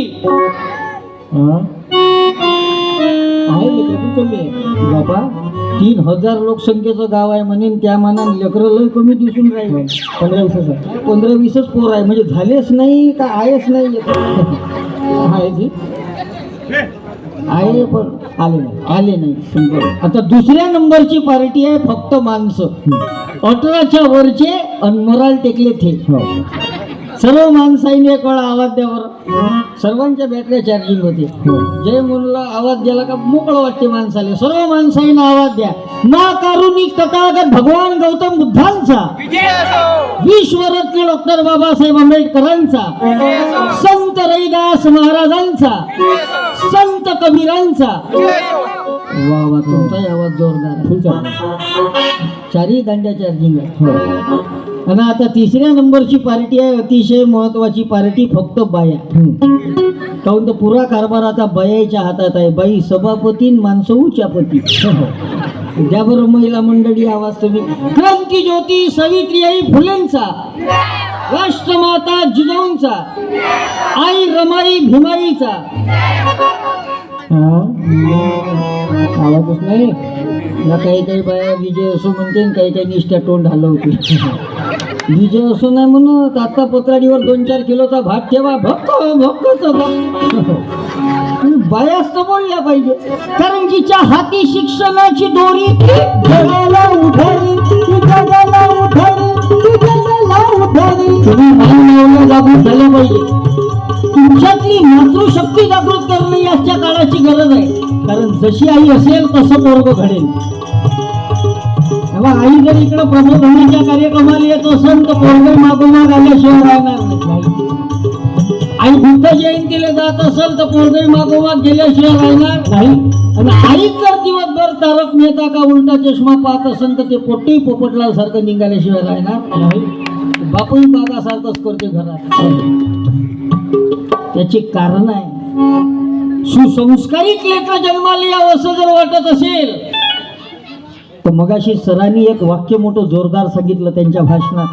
बाबा 3000 लोकसंख्येचं गाव आहे म्हणेन त्या मानाने लेकरं लय कमी दिसून राहिले. 15-20 पोर आहे म्हणजे झालेच नाही का आहेच नाही. आहे पण आले नाही. आता दुसऱ्या नंबरची पार्टी आहे फक्त माणसं 18च्या वरचे अनमराल टेकले थे. सर्व माणसाईने एक वेळा आवाज द्या बरं. सर्वांच्या बॅटऱ्या चार्जिंग होते. जय म्हणून आवाज द्यायला का मोकळं वाटते माणसाला. सर्व माणसाईने आवाज द्या. ना कारुणिक तथागत भगवान गौतम बुद्धांचा, विश्वरत्न डॉक्टर बाबासाहेब आंबेडकरांचा, संत रविदास महाराजांचा, संत कबीरांचा. वा वा तुमचाही आवाज जोरदार. चारही दांड्या चार्जिंग आहे. आणि आता तिसऱ्या नंबरची पार्टी आहे अतिशय महत्वाची पार्टी फक्त बाया. काहून तर पुरा कारभार आता बायाच्या हातात आहे. बाई सभापती माणसं उच्चापती. त्याबरोबर महिला मंडळी आवाज तुम्ही. क्रांती ज्योती सावित्रीबाई फुलेंचा, राष्ट्रमाता जिजाऊंचा, आई रमाई भीमाईचा. आवाजच नाही ना. काही काही बाया विजय असो म्हणते काही काही निष्ठा तोंड हलवते. विजय असो नाही म्हणून आता पत्राडीवर 2-4 किलोचा भात ठेवा. बायाच तर बोलल्या पाहिजे. कारण जिच्या हाती शिक्षणाची दोरी तुम्ही जागृत झाल्या पाहिजे. तुमच्यातली मातृशक्ती जागृत करणे याच्या काळाची गरज आहे. कारण जशी आई असेल तसं पोरग घडेल. तेव्हा आई जर इकडं प्रबोधनाच्या कार्यक्रमाला येत असेल तर पोरग मागोमाग आल्याशिवाय राहणार नाही. आई बुद्ध जयंतीला जात असेल तर पोरग मागोमाग गेल्याशिवाय राहणार नाही. आणि आईच जर दिवसभर तारक मेहता का उलटा चष्मा पाहत असेल तर ते पोट्टी पोपटलाल सारखं निघाल्याशिवाय राहणार नाही. बापूही बागासारखंच करते घरात. त्याची कारण आहे. सुसंस्कारित लेकरं जन्माला यावं असं जर वाटत असेल तर मगाशी सरांनी एक वाक्य मोठं जोरदार सांगितलं त्यांच्या भाषणात.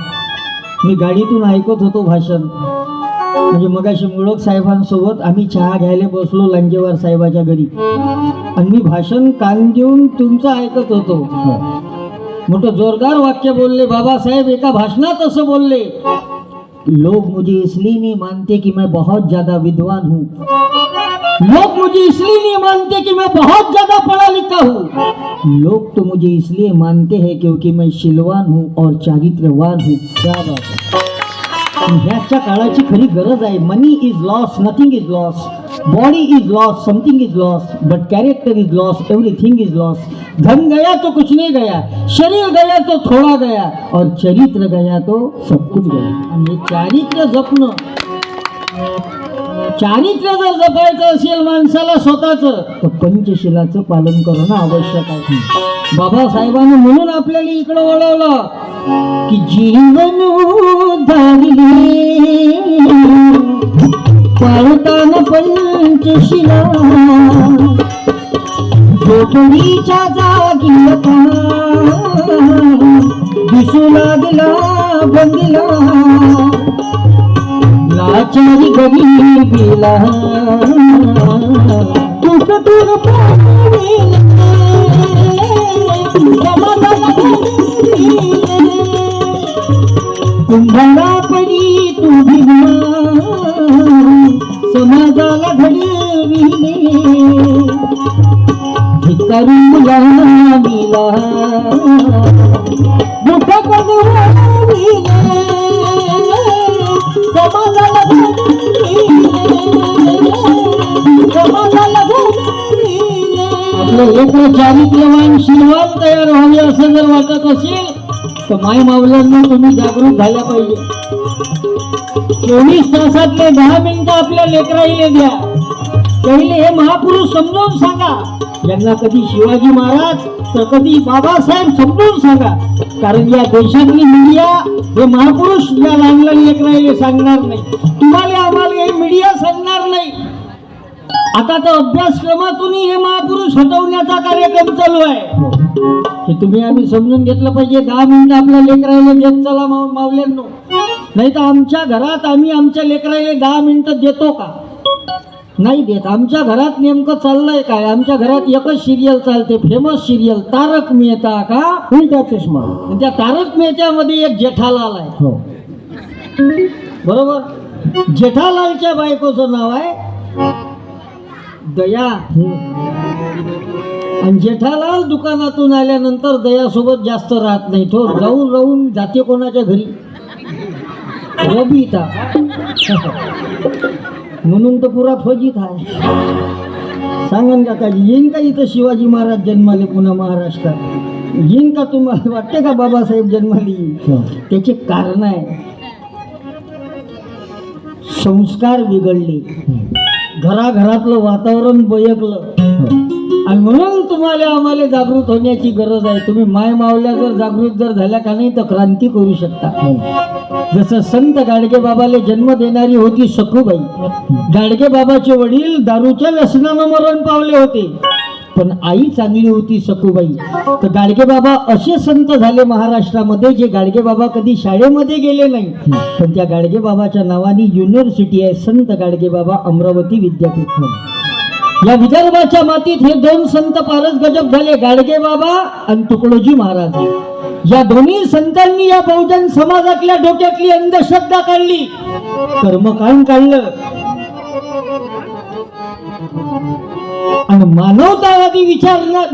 मी गाडीतून ऐकत होतो भाषण. म्हणजे मगाशी मुळक साहेबांसोबत आम्ही चहा घ्यायला बसलो लांजेवार साहेबाच्या घरी. आणि मी भाषण कान देऊन तुमचं ऐकत होतो. मोठं जोरदार वाक्य बोलले बाबासाहेब एका भाषणात असं बोलले. लोग मुझे इसलिए नहीं मानते कि मैं बहुत ज्यादा विद्वान हूँ. लोग मुझे इसलिए नहीं मानते कि मैं बहुत ज्यादा पढ़ा लिखा हूँ. लोग तो मुझे इसलिए मानते हैं क्योंकि मैं शीलवान हूँ और चारित्र्यवान हूँ. क्या बात है. ह्याच्या काळाची खरी गरज आहे. Money is loss, nothing is loss. Body is loss, something is loss. But character is loss, everything is loss. धन गया तो कुछ नहीं गया, शरीर गया तो थोड़ा गया, और चरित्र गया तो सब कुछ गया. आणि चारित्र्य जपणं, चारित्र्य जर जपायचं असेल माणसाला स्वतःचं तर पंचशिलाचं पालन करणं आवश्यक आहे. बाबासाहेबांनी म्हणून आपल्याला इकडं वळवलं की जीवन उद्धारली पाळताना पंचशिला. झोपडीच्या जागी दिसू लागला बंगला, लाचारी गरीबीला तुटतून कुंभारा पडी तू भीमा समाजाला घडविले. भिकारून मुलांनीला मोठा करून समाजाला आपलं एक चारित्र्यवान शिलवान तयार व्हावे असं जर वाटत असेल तर माय मावलांना तुम्ही जागृत झाल्या पाहिजे. 24 तासातले 10 मिनिटं आपल्या लेकराईले द्या. पहिले हे महापुरुष समजावून सांगा. यांना कधी शिवाजी महाराज तर कधी बाबासाहेब समजावून सांगा. कारण या देशातली मीडिया हे महापुरुष या लहान लहान लेकराईले सांगणार नाही. तुम्हाला आम्हाला हे मीडिया सांगणार नाही. आता तर अभ्यासक्रमातूनही हे महापुरुष हटवण्याचा कार्यक्रम चालू आहे. हे तुम्ही आम्ही समजून घेतलं पाहिजे. 10 मिनिटं आपल्या लेकराईला देत चला मावल्यांनो. नाही तर आमच्या घरात आम्ही आमच्या लेकराईला 10 मिनिटं देतो का? नाही देत. आमच्या घरात नेमकं चाललंय काय? आमच्या घरात एकच सिरियल चालते, फेमस सिरियल तारक मेहता का उलटा चष्मा. त्या तारक मेहत्यामध्ये एक जेठालाल आहे. हो बरोबर. जेठालालच्या बायकोचं नाव आहे दया. आणि जेठालाल दुकानातून आल्यानंतर दयासोबत जास्त राहत नाही. तो राहून जाते कोणाच्या घरी, रबिता. म्हणून तर पुरा फजित आहे. सांगन का काजी येईन का इथं शिवाजी महाराज जन्माले पुन्हा महाराष्ट्रात? येईन का? तुम्हाला वाटते का बाबासाहेब जन्माले येईल? त्याचे कारण आहे संस्कार बिघडले, घराघरातलं वातावरण बयकलं. आणि म्हणून तुम्हाला आम्हाला जागृत होण्याची गरज आहे. तुम्ही माय मावल्या जर जागृत जर झाल्या का नाही तर क्रांती करू शकता. जसं संत गाडगे बाबाले जन्म देणारी होती सखूबाई. गाडगे बाबाचे वडील दारूच्या व्यसनानं मरण पावले होते, पण आई चांगली होती सखूबाई. तर गाडगे बाबा असे संत झाले महाराष्ट्रामध्ये जे गाडगे बाबा कधी शाळेमध्ये गेले नाही, पण त्या गाडगे बाबाच्या नावाने युनिव्हर्सिटी आहे, संत गाडगे बाबा अमरावती विद्यापीठ. या विदर्भाच्या मातीत हे 2 संत फारच गजब झाले, गाडगे बाबा आणि तुकडोजी महाराज. या दोन्ही संतांनी या बहुजन समाजातल्या डोक्यातली अंधश्रद्धा काढली, कर्मकांड काढलं आणि मानवतावादी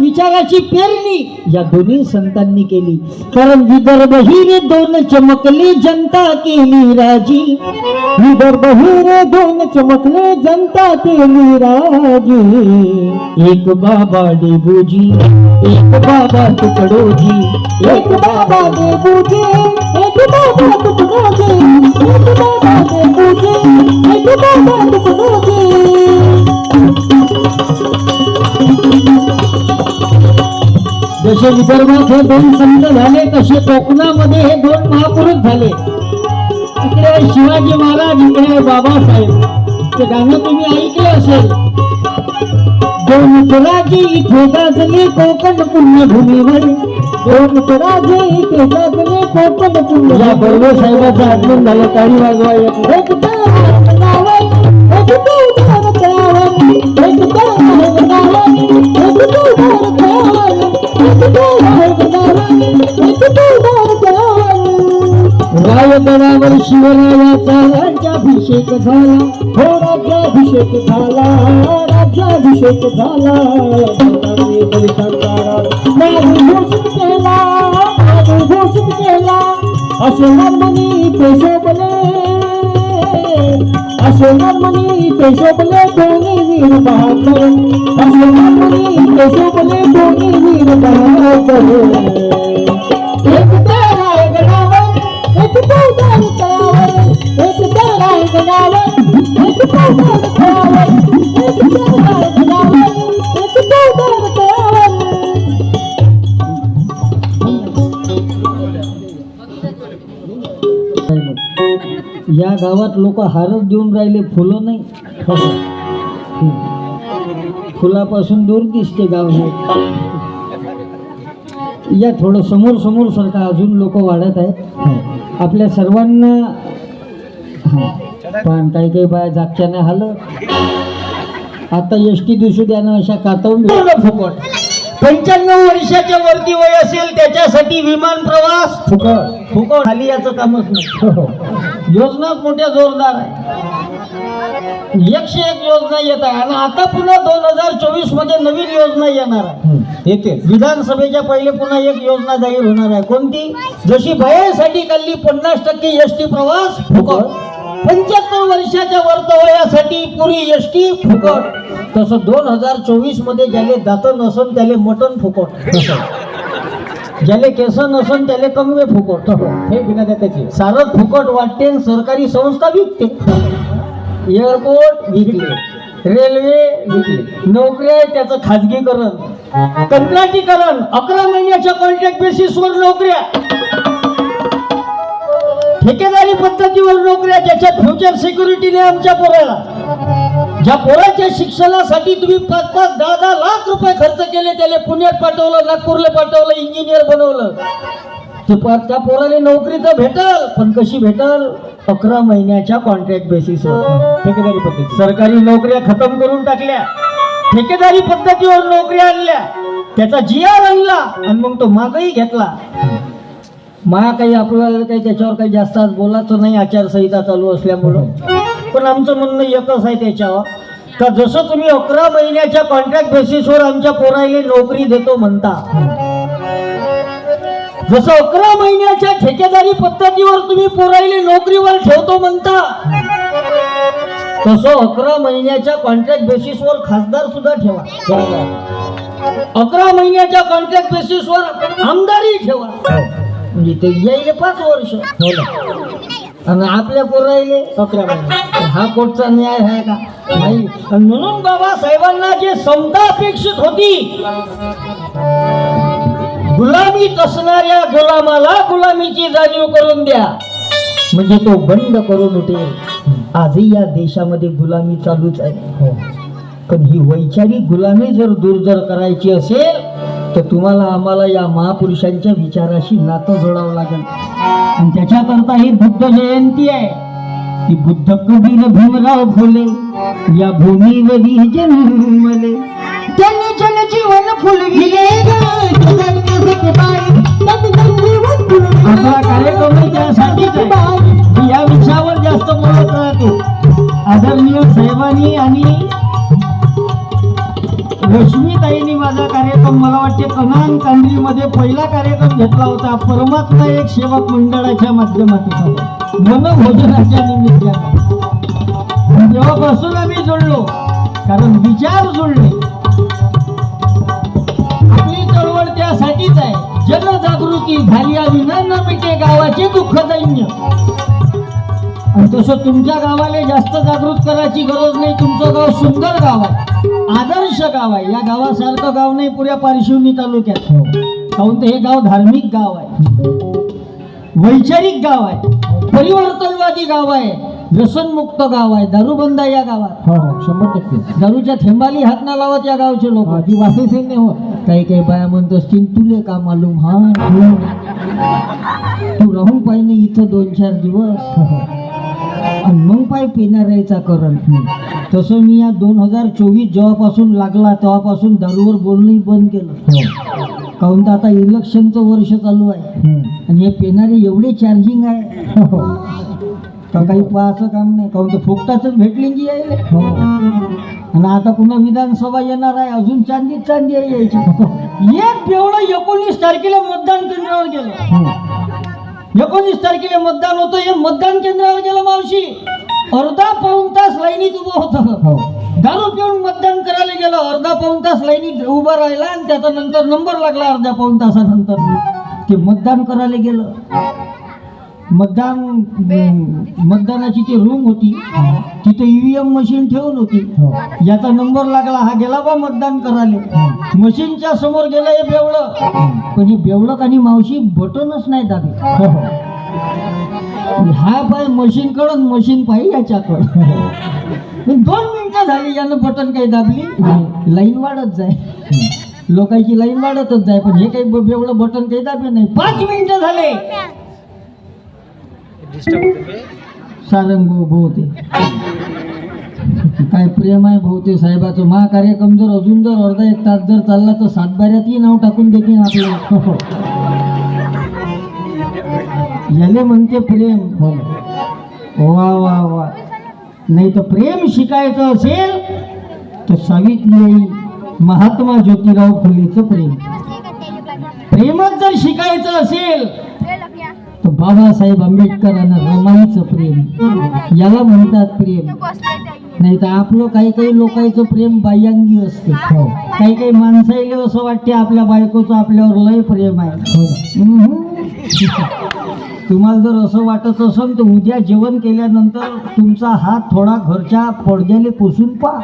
विचाराची पेरणी या दोन्ही संतांनी केली. कारण विदर्भ हिरे 2 चमकले जनता केली राजी. विदर्भ हिरे 2 चमकले जनता केली राजी. एक बाबा डेबूजी, एक बाबा तुकडोजी, एक बाबा डेबूजी, एक बाबा तुकडोजी, एक बाबा डेबूजी, एक बाबा तुकडोजी. जसे विदर्भात हे 2 संत झाले तसे कोकणामध्ये हे 2 महापुरुष झाले. इकडे शिवाजी महाराज, इकडे बाबासाहेब. ते गाणं तुम्ही ऐकलं असेल. 2 राजे इथे गाजले कोकण पुण्यभूमीवर. 2 राजे इथे गाजले कोकण पुण्य. या बर्वे साहेबांचं आगमन झालं. टाळी वाजवा. रायगडावर शिवरायाचा राज्याभिषेक झाला. हो राज्याभिषेक झाला, राज्याभिषेक झाला. घोषित केला, घोषित केला. असे नर्मनी ते शोभले, असे नर्मनी ते शोभले दोन्ही वीर बहादूर. असे नर्मनी ते शोभले दोन्ही वीर बहादूर. एक रायगडावर, एक रायगडावर, एक रायगडावर, एक रायगडावर, एक रायगडावर, एक रायगडावर. या गावात लोक हारच देऊन राहिले, फुलं नाही. फुलापासून दूर दिसते गाव हे. या थोडं समोर समोर सारखा अजून लोक वाढत आहेत. आपल्या सर्वांना पण काही काही बाया जागच्या नाही हालत. आता एसटी दिसू द्या ना अशा कातवून फुकट. 95 वर्षाच्या वरती वय असेल त्याच्यासाठी विमान प्रवास फुकट. फुकट खाली याचं कामच नाही. योजनाच मोठ्या जोरदार आहे. 101 योजना येत आहे. आणि आता पुन्हा 2024 मध्ये नवीन योजना येणार आहे. येते विधानसभेच्या पहिले पुन्हा एक योजना जाहीर होणार आहे. कोणती? जशी बायासाठी काढली 50% एसटी प्रवास फुकट, 75 वर्षाच्या वर्तवयासाठी पुरी एसटी फुकट. तसं 2024 मध्ये ज्याले दात नसन त्याले मटण फुकट, ज्याले केस नसन त्याले कमवे फुकट. हे बिना त्याचे सारं फुकट वाटते. सरकारी संस्था विकते, एअरपोर्ट विकले, रेल्वे विकले, नोकऱ्या त्याचं खाजगीकरण, कंत्राटीकरण, 11 महिन्याच्या कॉन्ट्रॅक्ट बेसिसवर नोकऱ्या, ठेकेदारी पद्धतीवर नोकऱ्या, ज्याच्यात फ्युचर सिक्युरिटी नाही आमच्या पोराला. ज्या पोराच्या शिक्षणासाठी तुम्ही 5-5, 10-10 लाख रुपये खर्च केले, त्याला पुण्यात पाठवलं, नागपूरला पाठवलं, इंजिनियर बनवलं, त्या पोराला नोकरी तर भेटल, पण कशी भेटल? 11 महिन्याच्या कॉन्ट्रॅक्ट बेसिसवर. ठेकेदारी पद्धती, सरकारी नोकऱ्या खतम करून टाकल्या, ठेकेदारी पद्धतीवर नोकऱ्या आणल्या, त्याचा GR आणला आणि मग तो मागही घेतला. मला काही आपल्याला काही त्याच्यावर काही जास्त आज बोलायचं नाही, आचारसंहिता चालू असल्यामुळं. पण आमचं म्हणणं एकच आहे त्याच्यावर, का जसं तुम्ही 11 महिन्याच्या कॉन्ट्रॅक्ट बेसिसवर आमच्या पोराला नोकरी देतो म्हणता, जसं 11 महिन्याच्या ठेकेदारी पद्धतीवर तुम्ही पोराला नोकरीवर ठेवतो म्हणता, तसं 11 महिन्याच्या कॉन्ट्रॅक्ट बेसिसवर खासदार सुद्धा ठेवा, 11 महिन्याच्या कॉन्ट्रॅक्ट बेसिसवर आमदारी ठेवा. म्हणजे ते यायले 5 वर्ष आणि आपल्या पोरायले 11 महिने. हा कोटचा न्याय आहे का? नाही. म्हणून बाबासाहेबांना जे समता अपेक्षित होती, गुलामीत असणाऱ्या गुलामाला गुलामीची जाणीव करून द्या, म्हणजे तो बंड करून उठेल. आजही या देशामध्ये गुलामी चालूच आहे, पण ही वैचारिक गुलामी दूर करायची असेल तर तुम्हाला आम्हाला या महापुरुषांच्या विचाराशी नातं जोडावं लागेल. आणि त्याच्याकरता ही बुद्ध जयंती आहे. की बुद्ध कबीर भीमराव फुले या भूमीवरी जन्मले, त्यांनी जनजीवन फुलविले. आपला कार्यक्रम त्यासाठीच आहे. या विषयावर जास्त बोलत राहतो. आदरणीय साहेबांनी आणि रश्मीताईंनी माझा कार्यक्रम मला वाटते कनान कांद्रीमध्ये पहिला कार्यक्रम घेतला होता, परमात्मा एक सेवक मंडळाच्या माध्यमातून मनभोजनाच्या निमित्ताने. तेव्हापासून आम्ही जोडलो, कारण विचार जोडले. आपली चळवळ त्यासाठीच आहे. जनजागृती झाली विना न मिटे गावाचे दुःख दैन्य. आणि तसं तुमच्या गावाला जास्त जागृत करायची गरज नाही. तुमचं गाव सुंदर गाव आहे, आदर्श गाव आहे. या गावासारखं गाव नाही पुऱ्या पारशिवनी तालुक्यात. काहून तर हे गाव धार्मिक गाव आहे, वैचारिक गाव आहे, परिवर्तनवादी गाव आहे, व्यसनमुक्त गाव आहे, दारूबंद आहे या गावात. 100%. दारूच्या थेंबाली हात ना लावत या गावचे लोक. ती वासे नाही होत. काही बाया म्हणत असतील तुले का मालूम, हा तू राहून पाहिजे इथं 2-4 दिवस आणि मग पाय पिणाऱ्याचा करण. तसं मी या 2024 जेव्हापासून लागला तेव्हापासून दारूवर बोलणंही बंद केलं. काहून तर आता इलेक्शनचं वर्ष चालू आहे आणि हे पिणारे एवढे चार्जिंग आहे का काही पाहायचं काम नाही. काहून तर फुकटाच भेटली की यायले. आणि आता पुन्हा विधानसभा येणार आहे, अजून चांदी यायची. एक बेवडं 19 तारखेला मतदान केंद्रावर गेलं. 19 तारखेला मतदान होतं. हे मतदान केंद्रावर गेलं मावशी, अर्धा-पाऊण तास लाईनीत उभं होतं. दारू पिऊन मतदान करायला गेलं, अर्धा-पाऊण तास लाईनीत उभं राहिला आणि त्याचा नंतर नंबर लागला. अर्ध्या-पाऊण तासानंतर ते मतदान करायला गेलं. मतदानाची ती रूम होती, तिथे EVM मशीन ठेवून होती. याचा नंबर लागला, हा गेला बा मतदान करायला. मशीनच्या समोर गेलं हे बेवडं, पण हे बेवडं आणि मावशी बटनच नाही दाबे. हा पाय मशीन कडून मशीन पाहिजे याच्याकडं. 2 मिनिटं झाली, यानं बटन काही दाबली, लाईन वाढत जाय, लोकांची लाईन वाढतच जाय. पण हे काही बेवडं बटन काही दाबे नाही. 5 मिनिटं झाले, सारंग भोवते. काय प्रेम आहे भोवते साहेबाचं. मा कार्यक्रम जर अजून जर अर्धा-1 तास जर चालला तर 7 बाऱ्यातही नाव टाकून देतील आपल्याला. याले म्हणते प्रेम. वा वा वा. नाही तर प्रेम शिकायचं असेल तर सावित्रीबाई महात्मा ज्योतिराव फुलेचं प्रेम. प्रेमच जर शिकायचं असेल तर बाबासाहेब आंबेडकर आणि रमाईचं प्रेम, याला म्हणतात प्रेम. नाही तर आपलं काही काही लोकांचं प्रेम बाह्यांगी असते. काही काही माणसाईला असं वाटते आपल्या बायकोचं आपल्यावर लय प्रेम आहे. तुम्हाला जर असं वाटत असेल तर उद्या जेवण केल्यानंतर तुमचा हात थोडा घरच्या पडद्याला पुसून पहा,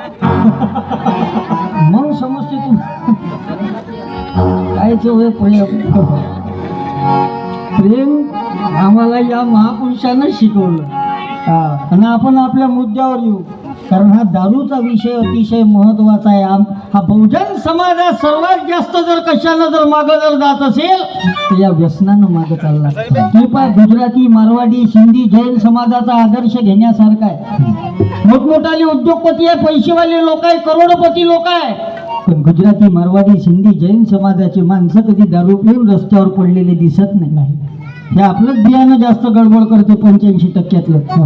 मग समजते कायच होय प्रेम. प्रेम आम्हाला या महापुरुषानं शिकवलं. आणि आपण आपल्या मुद्द्यावर येऊ, कारण हा दारूचा विषय अतिशय महत्वाचा आहे. हा बहुजन समाजात सर्वात जास्त जर कशानं जर मागं जर जात असेल तर या व्यसनानं मागं चालला. तुम्ही पहा, गुजराती, मारवाडी, सिंधी, जैन समाजाचा आदर्श घेण्यासारखा आहे. मोठमोठाले उद्योगपती आहे, पैसेवाले लोक आहे, करोडपती लोक आहे, पण गुजराती, मारवाडी, सिंधी, जैन समाजाची माणसं कधी दारू पिऊन रस्त्यावर पडलेले दिसत नाही. हे आपलंच बियाणं जास्त गडबड करते 85%.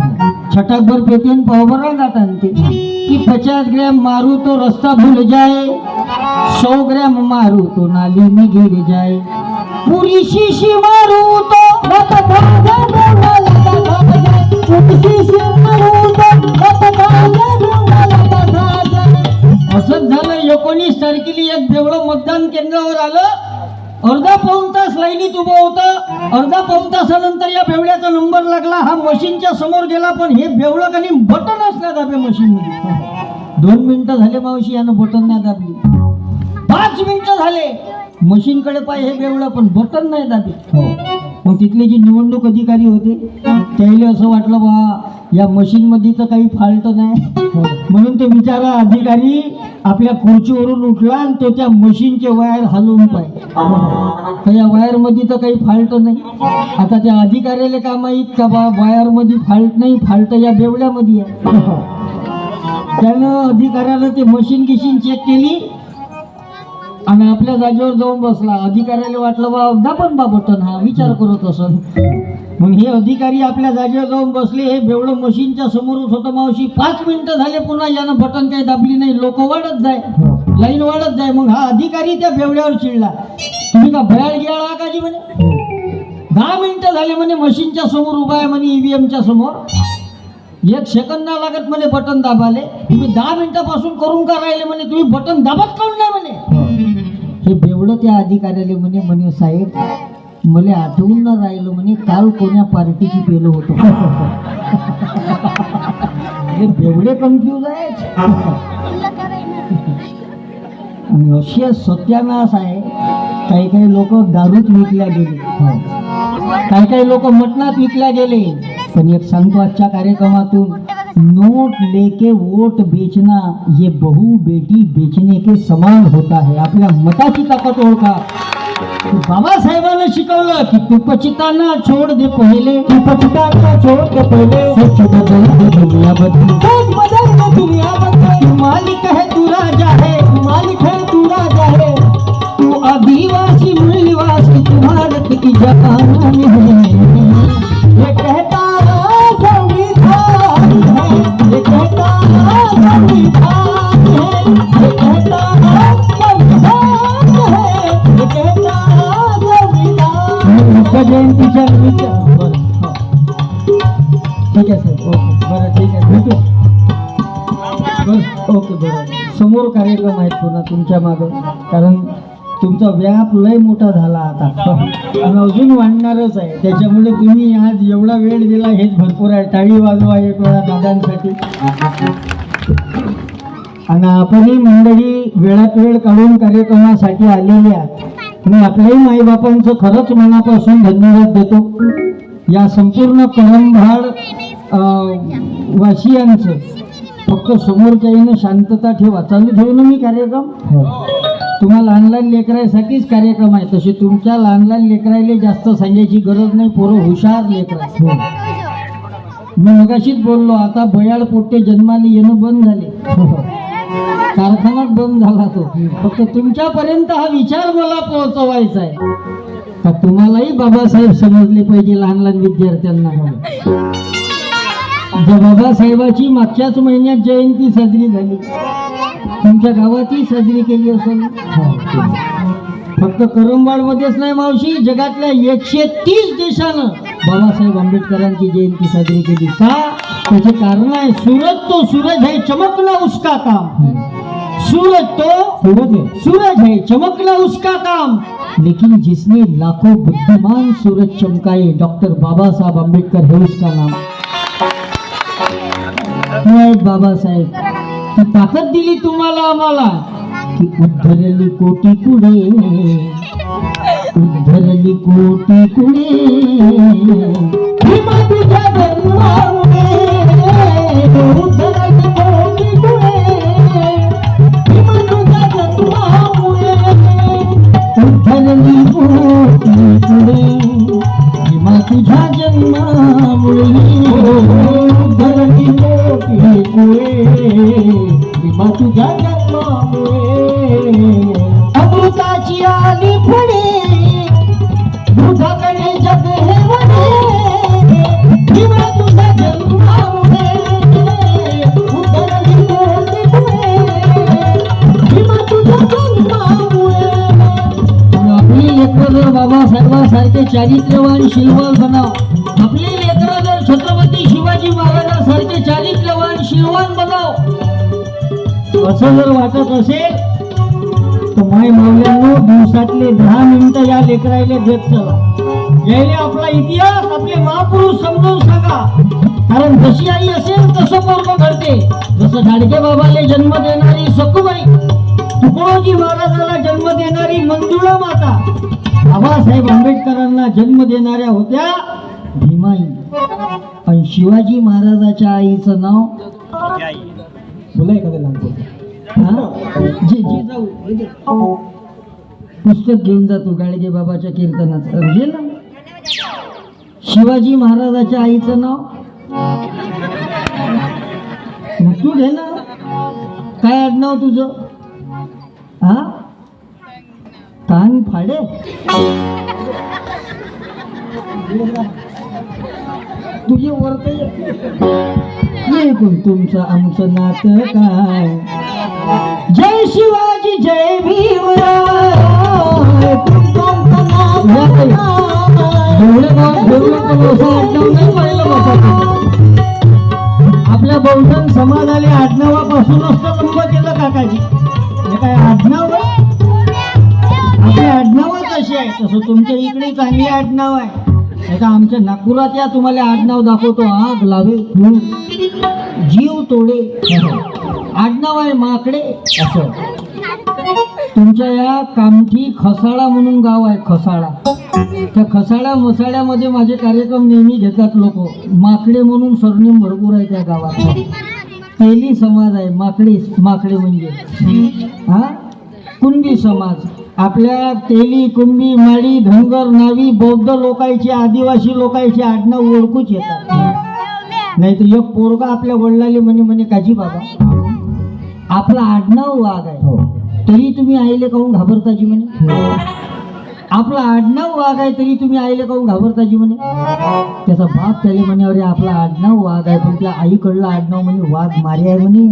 छटाकभर पेते आणि पावभर राहतात आणते की 50 ग्रॅम मारू तो रस्ता भूल जाए, 100 ग्रॅम मारू तो नाली में गिर जाए, पूरी शीशी मारू तो असंच झालं. 19 तारखेला एक बेवडं मतदान केंद्रावर आलं, अर्धा पाऊण तास लाईनीत उभं होतं. अर्धा पाऊण तासानंतर या बेवड्याचा नंबर लागला. हा मशीनच्या समोर गेला, पण हे बेवडं काही बटन असल्या दाबे मशीन मध्ये. 2 मिनिटं झाले मावशी, यानं बटन नाही दाबली. 5 मिनिटं झाले, मशीनकडे पाय हे बेवडं, पण बटन नाही दाबले. मग तिथले जे निवडणूक अधिकारी होते त्याला असं वाटलं बा या मशीन मध्ये तर काही फॉल्ट नाही, म्हणून तो बिचारा अधिकारी आपल्या खुर्चीवरून उठला आणि तो त्या मशीनचे वायर हलवून पाहिजे तर या वायर मध्ये तर काही फॉल्ट नाही. आता त्या अधिकाऱ्याला काय माहीत का बा वायर मध्ये फॉल्ट नाही, फॉल्ट या बेवड्यामध्ये आहे. त्यानं अधिकाऱ्यानं ते मशीन गिशीन चेक केली आणि आपल्या जागेवर जाऊन बसला. अधिकाऱ्याला वाटलं बा दाबन बा बटन, हा विचार करत असन. मग हे अधिकारी आपल्या जागेवर जाऊन बसले. हे बेवडं मशीनच्या समोरच होतं मावशी. 5 मिनिटं झाले, पुन्हा यानं बटन काही दाबली नाही. लोक वाढत जाय, लाईन वाढत जाय. मग हा अधिकारी त्या बेवड्यावर चिडला, तुम्ही का भयाळ गियाळा काजी म्हणे. 10 मिनिटं झाले म्हणे, मशीनच्या समोर उभा आहे म्हणे, ईव्हीएमच्या समोर. 1 सेकंद ना लागत म्हणे बटन दाबाले. तुम्ही 10 मिनिटापासून करून का राहिले म्हणे, तुम्ही बटन दाबत काऊन नाही म्हणे. हे बेवडं त्या अधिकाऱ्याला म्हणे साहेब मला आठवून न राहिलं म्हणे, काल कोण्या पार्टीची पेलो होतो. हे बेवडे कन्फ्यूज आहेत. अशी सत्यानाश आहे. काही काही लोक दारूत विकल्या गेले, काही काही लोक मटणात विकल्या गेले. पण एक सांगतो आजच्या कार्यक्रमातून, नोट लेके वोट बेचना ये बहू बेटी बेचने के समान होता है. आपल्या मताची ताकद ओळखा. बाबासाहेबांना शिकवलं की तू पचिताना छोड़ दे पहिले, तू पचिताना छोड़ दे पहिले, सच बदल दे दुनिया बदल, सच बदल दे दुनिया बदल. तू मालिक है तू राजा है, तू मालिक है तू राजा है, तू आदिवासी मूलवासी तू भारत की जान है. ये कहता संविधान है, ये कहता संविधान है, ये कहता संविधान है, ये कहता संविधान. जयंतीच्या निमित्त ठीक आहे सर. ओके बरं, ठीक आहे, भेटू. बस ओके बरं. समोर कार्यक्रम आहेत पुन्हा तुमच्या मागं, कारण तुमचा व्याप लय मोठा झाला आता आणि अजून वाढणारच आहे. त्याच्यामुळे तुम्ही आज एवढा वेळ दिला हेच भरपूर आहे. टाळी वाजवा एक वेळा दादांसाठी. आणि आपणही मंडळी वेळात वेळ काढून कार्यक्रमासाठी आलेली आहात. मी आपल्याही माईबापांचं खरंच मनापासून धन्यवाद देतो. या संपूर्ण करंभाड वासियांचं फक्त समोरच्या येणं शांतता ठेवा. चालू ठेवू ना मी कार्यक्रम. तुम्हा लहान लहान लेकरांसाठीच कार्यक्रम आहे. तसे तुमच्या लहान लहान लेकरायला जास्त सांगायची गरज नाही. पोरं हुशार लेकर. मी मगाशीच बोललो, आता बयाळ पोट्टे जन्माला येणं बंद झाले. कारखानाच बंद झाला तो. फक्त तुमच्यापर्यंत हा विचार मला पोहोचवायचा आहे का तुम्हालाही बाबासाहेब समजले पाहिजे. लहान लहान विद्यार्थ्यांना ज्या बाबासाहेबाची मागच्याच महिन्यात जयंती साजरी झाली, तुमच्या गावातही साजरी केली असेल. फक्त करंबाडमध्येच नाही मावशी, जगातल्या 130 देशानं बाबासाहेब आंबेडकरांची जयंती साजरी केली का? त्याचे कारण आहे, सूरज तो सूरज है चमकना उसका काम, सूरज तो सूरज है चमकना उसका काम, लेकिन जिसने लाखों बुद्धिमान सूरज चमकाए डॉक्टर बाबासाहेब आंबेडकर है उसका नाम. बाबासाहेब ती ताकद दिली तुम्हाला आम्हाला की उद्धरली कोटी कुडे, उद्धरली कोटी कुडे, भीमा तुझ्या जन्मामुळे, उद्धरली कोटी कुडे, भीमा तुझ्या जन्मामुळे, उद्धरली कोटी कुडे, भीमा तुझ्या जन्मामुळे, उद्धरली कोटी कुडे, भीमा तुझ्या जन्मामुळे, अमृताची आली फुले, दुधाकडे जग हे वडे, भीमा तुझ्या जन्मामुळे, उद्धरली कोटी कुडे, भीमा तुझ्या जन्मामुळे. आपली लेकरं जर बाबासाहेबांसारखे चारित्र्यवान शीलवान बनाव, आपली लेकरं जर छत्रपती शिवाजी महाराजांसारखे चारित्र्यवान शीलवान बनाव असं जर वाटत असेल तर माय मावल्यांनो दिवसातले 10 मिनिटं या लेकरायले देत चला. यायले आपला इतिहास आपले महापुरुष समजून सांगा. कारण जशी आई असेल तसं पोरग घडते. जसं झाडके बाबाले जन्म देणारी सखुबाई, तुकडोजी महाराजाला जन्म देणारी मंजुळा माता, बाबासाहेब आंबेडकरांना जन्म देणाऱ्या होत्या भीमाई. आणि शिवाजी महाराजाच्या आईचं नाव बोलाय का जाऊ पुस्तक घेऊन जातो गाडगे बाबाच्या कीर्तनाचं घे ना. शिवाजी महाराजाच्या आईचं नाव तू घे ना. काय आडनाव तुझं? हा कान फाडे. तुझे वरत ऐकून तुमचं आमचं नातं काय. जय शिवाजी जय भीमराय. आपल्या बहुजन समाजाने आडनावापासूनच तर लंब केलं काकाजी. हे काय आडनाव आहे? आपली आडनावच अशी आहे. तसं तुमच्या इकडे चांगली आडनाव आहे. आता आमच्या नागपुरात या तुम्हाला आडनाव दाखवतो. आग लावे जीव तोडे आडनाव आहे माकडे. असं तुमच्या या कामठी खसाळा म्हणून गाव आहे. खसाळा. त्या खसाळा मसाळ्यामध्ये माझे कार्यक्रम नेहमी घेतात लोक. माकडे म्हणून सरनेम भरपूर आहे त्या गावात. तेली समाज आहे. माकडे म्हणजे हा कुणबी समाज. आपल्या तेली, कुंभी, माडी, धनगर, नावी, बौद्ध लोकांची, आदिवासी लोकांची आडनाव ओळखूच येतात. नाही तर एक पोरगा आपल्या वडिलाले म्हणे काजी बाबा आपला आडनाव वाघ आहे, तरी तुम्ही आईले काहून घाबरताजी म्हणे. आपला आडनाव वाघ आहे तरी तुम्ही आईले काहून घाबरताजी म्हणे. त्याचा बाप त्याला म्हणे अरे आपला आडनाव वाघ आहे पण त्या आईकडलं आडनाव म्हणे वाघ मारे आहे म्हणे.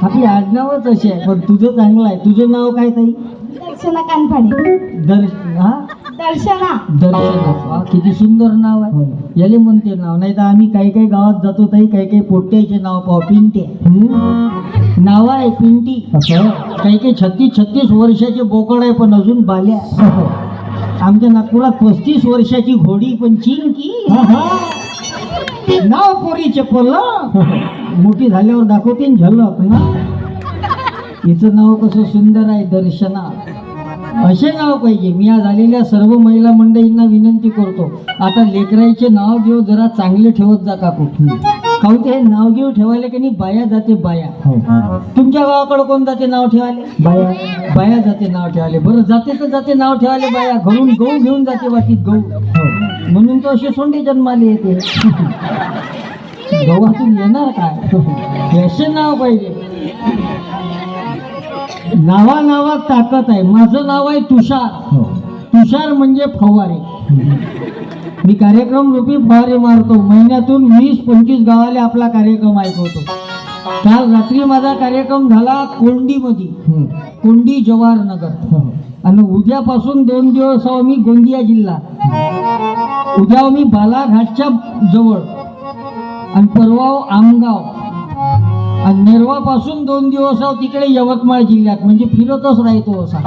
आपली आडनावच अशी आहे. पण तुझं चांगलं आहे. तुझं नाव काय ताई? दर्शना कानफाडे. दर्शना. किती सुंदर नाव आहे. याले म्हणते नाव. नाही तर आम्ही काही काही गावात जातो ताई काही काही पोट्ट्याचे नाव पाहू. पिंटे नाव आहे पिंटी. काही काही 36 वर्षाचे बोकड आहे पण अजून बाल्या. आमच्या नागपुरात 35 वर्षाची घोडी पण चिंकी. नाव पोरीचे पडलं. मोठी झाल्यावर दाखवते झलक ना. हिचं नाव कसं सुंदर आहे दर्शना. असे नाव पाहिजे. मी आज आलेल्या सर्व महिला मंडळींना विनंती करतो आता लेकराईचे नाव घेऊ जरा चांगले ठेवत जा काकू. काहून ते नाव घेऊ ठेवायला की नाही बाया जाते बाया. तुमच्या गावाकडे कोण जाते नाव ठेवायला? बाया जाते नाव ठेवायला. बरं जाते तर जाते नाव ठेवायला बाया. घरून गहू घेऊन जाते वाटीत गहू. म्हणून तो असे सोंडे जन्माले येते. गव्हातून येणार काय? असे नाव पाहिजे. नावात ताकद आहे. माझं नाव आहे तुषार. तुषार म्हणजे फवारे. मी कार्यक्रम रूपी फवारे मारतो. महिन्यातून 20-25 गावाले आपला कार्यक्रम ऐकवतो. काल रात्री माझा कार्यक्रम झाला कोंडीमध्ये. कोंडी जवाहर नगर. आणि उद्यापासून 2 दिवस आहो मी गोंदिया जिल्हा, उद्या मी बालाघाटच्या जवळ, आणि परवा आमगाव, आणि नेरवापासून 2 दिवस आहो तिकडे यवतमाळ जिल्ह्यात. म्हणजे फिरतच राहतो असा.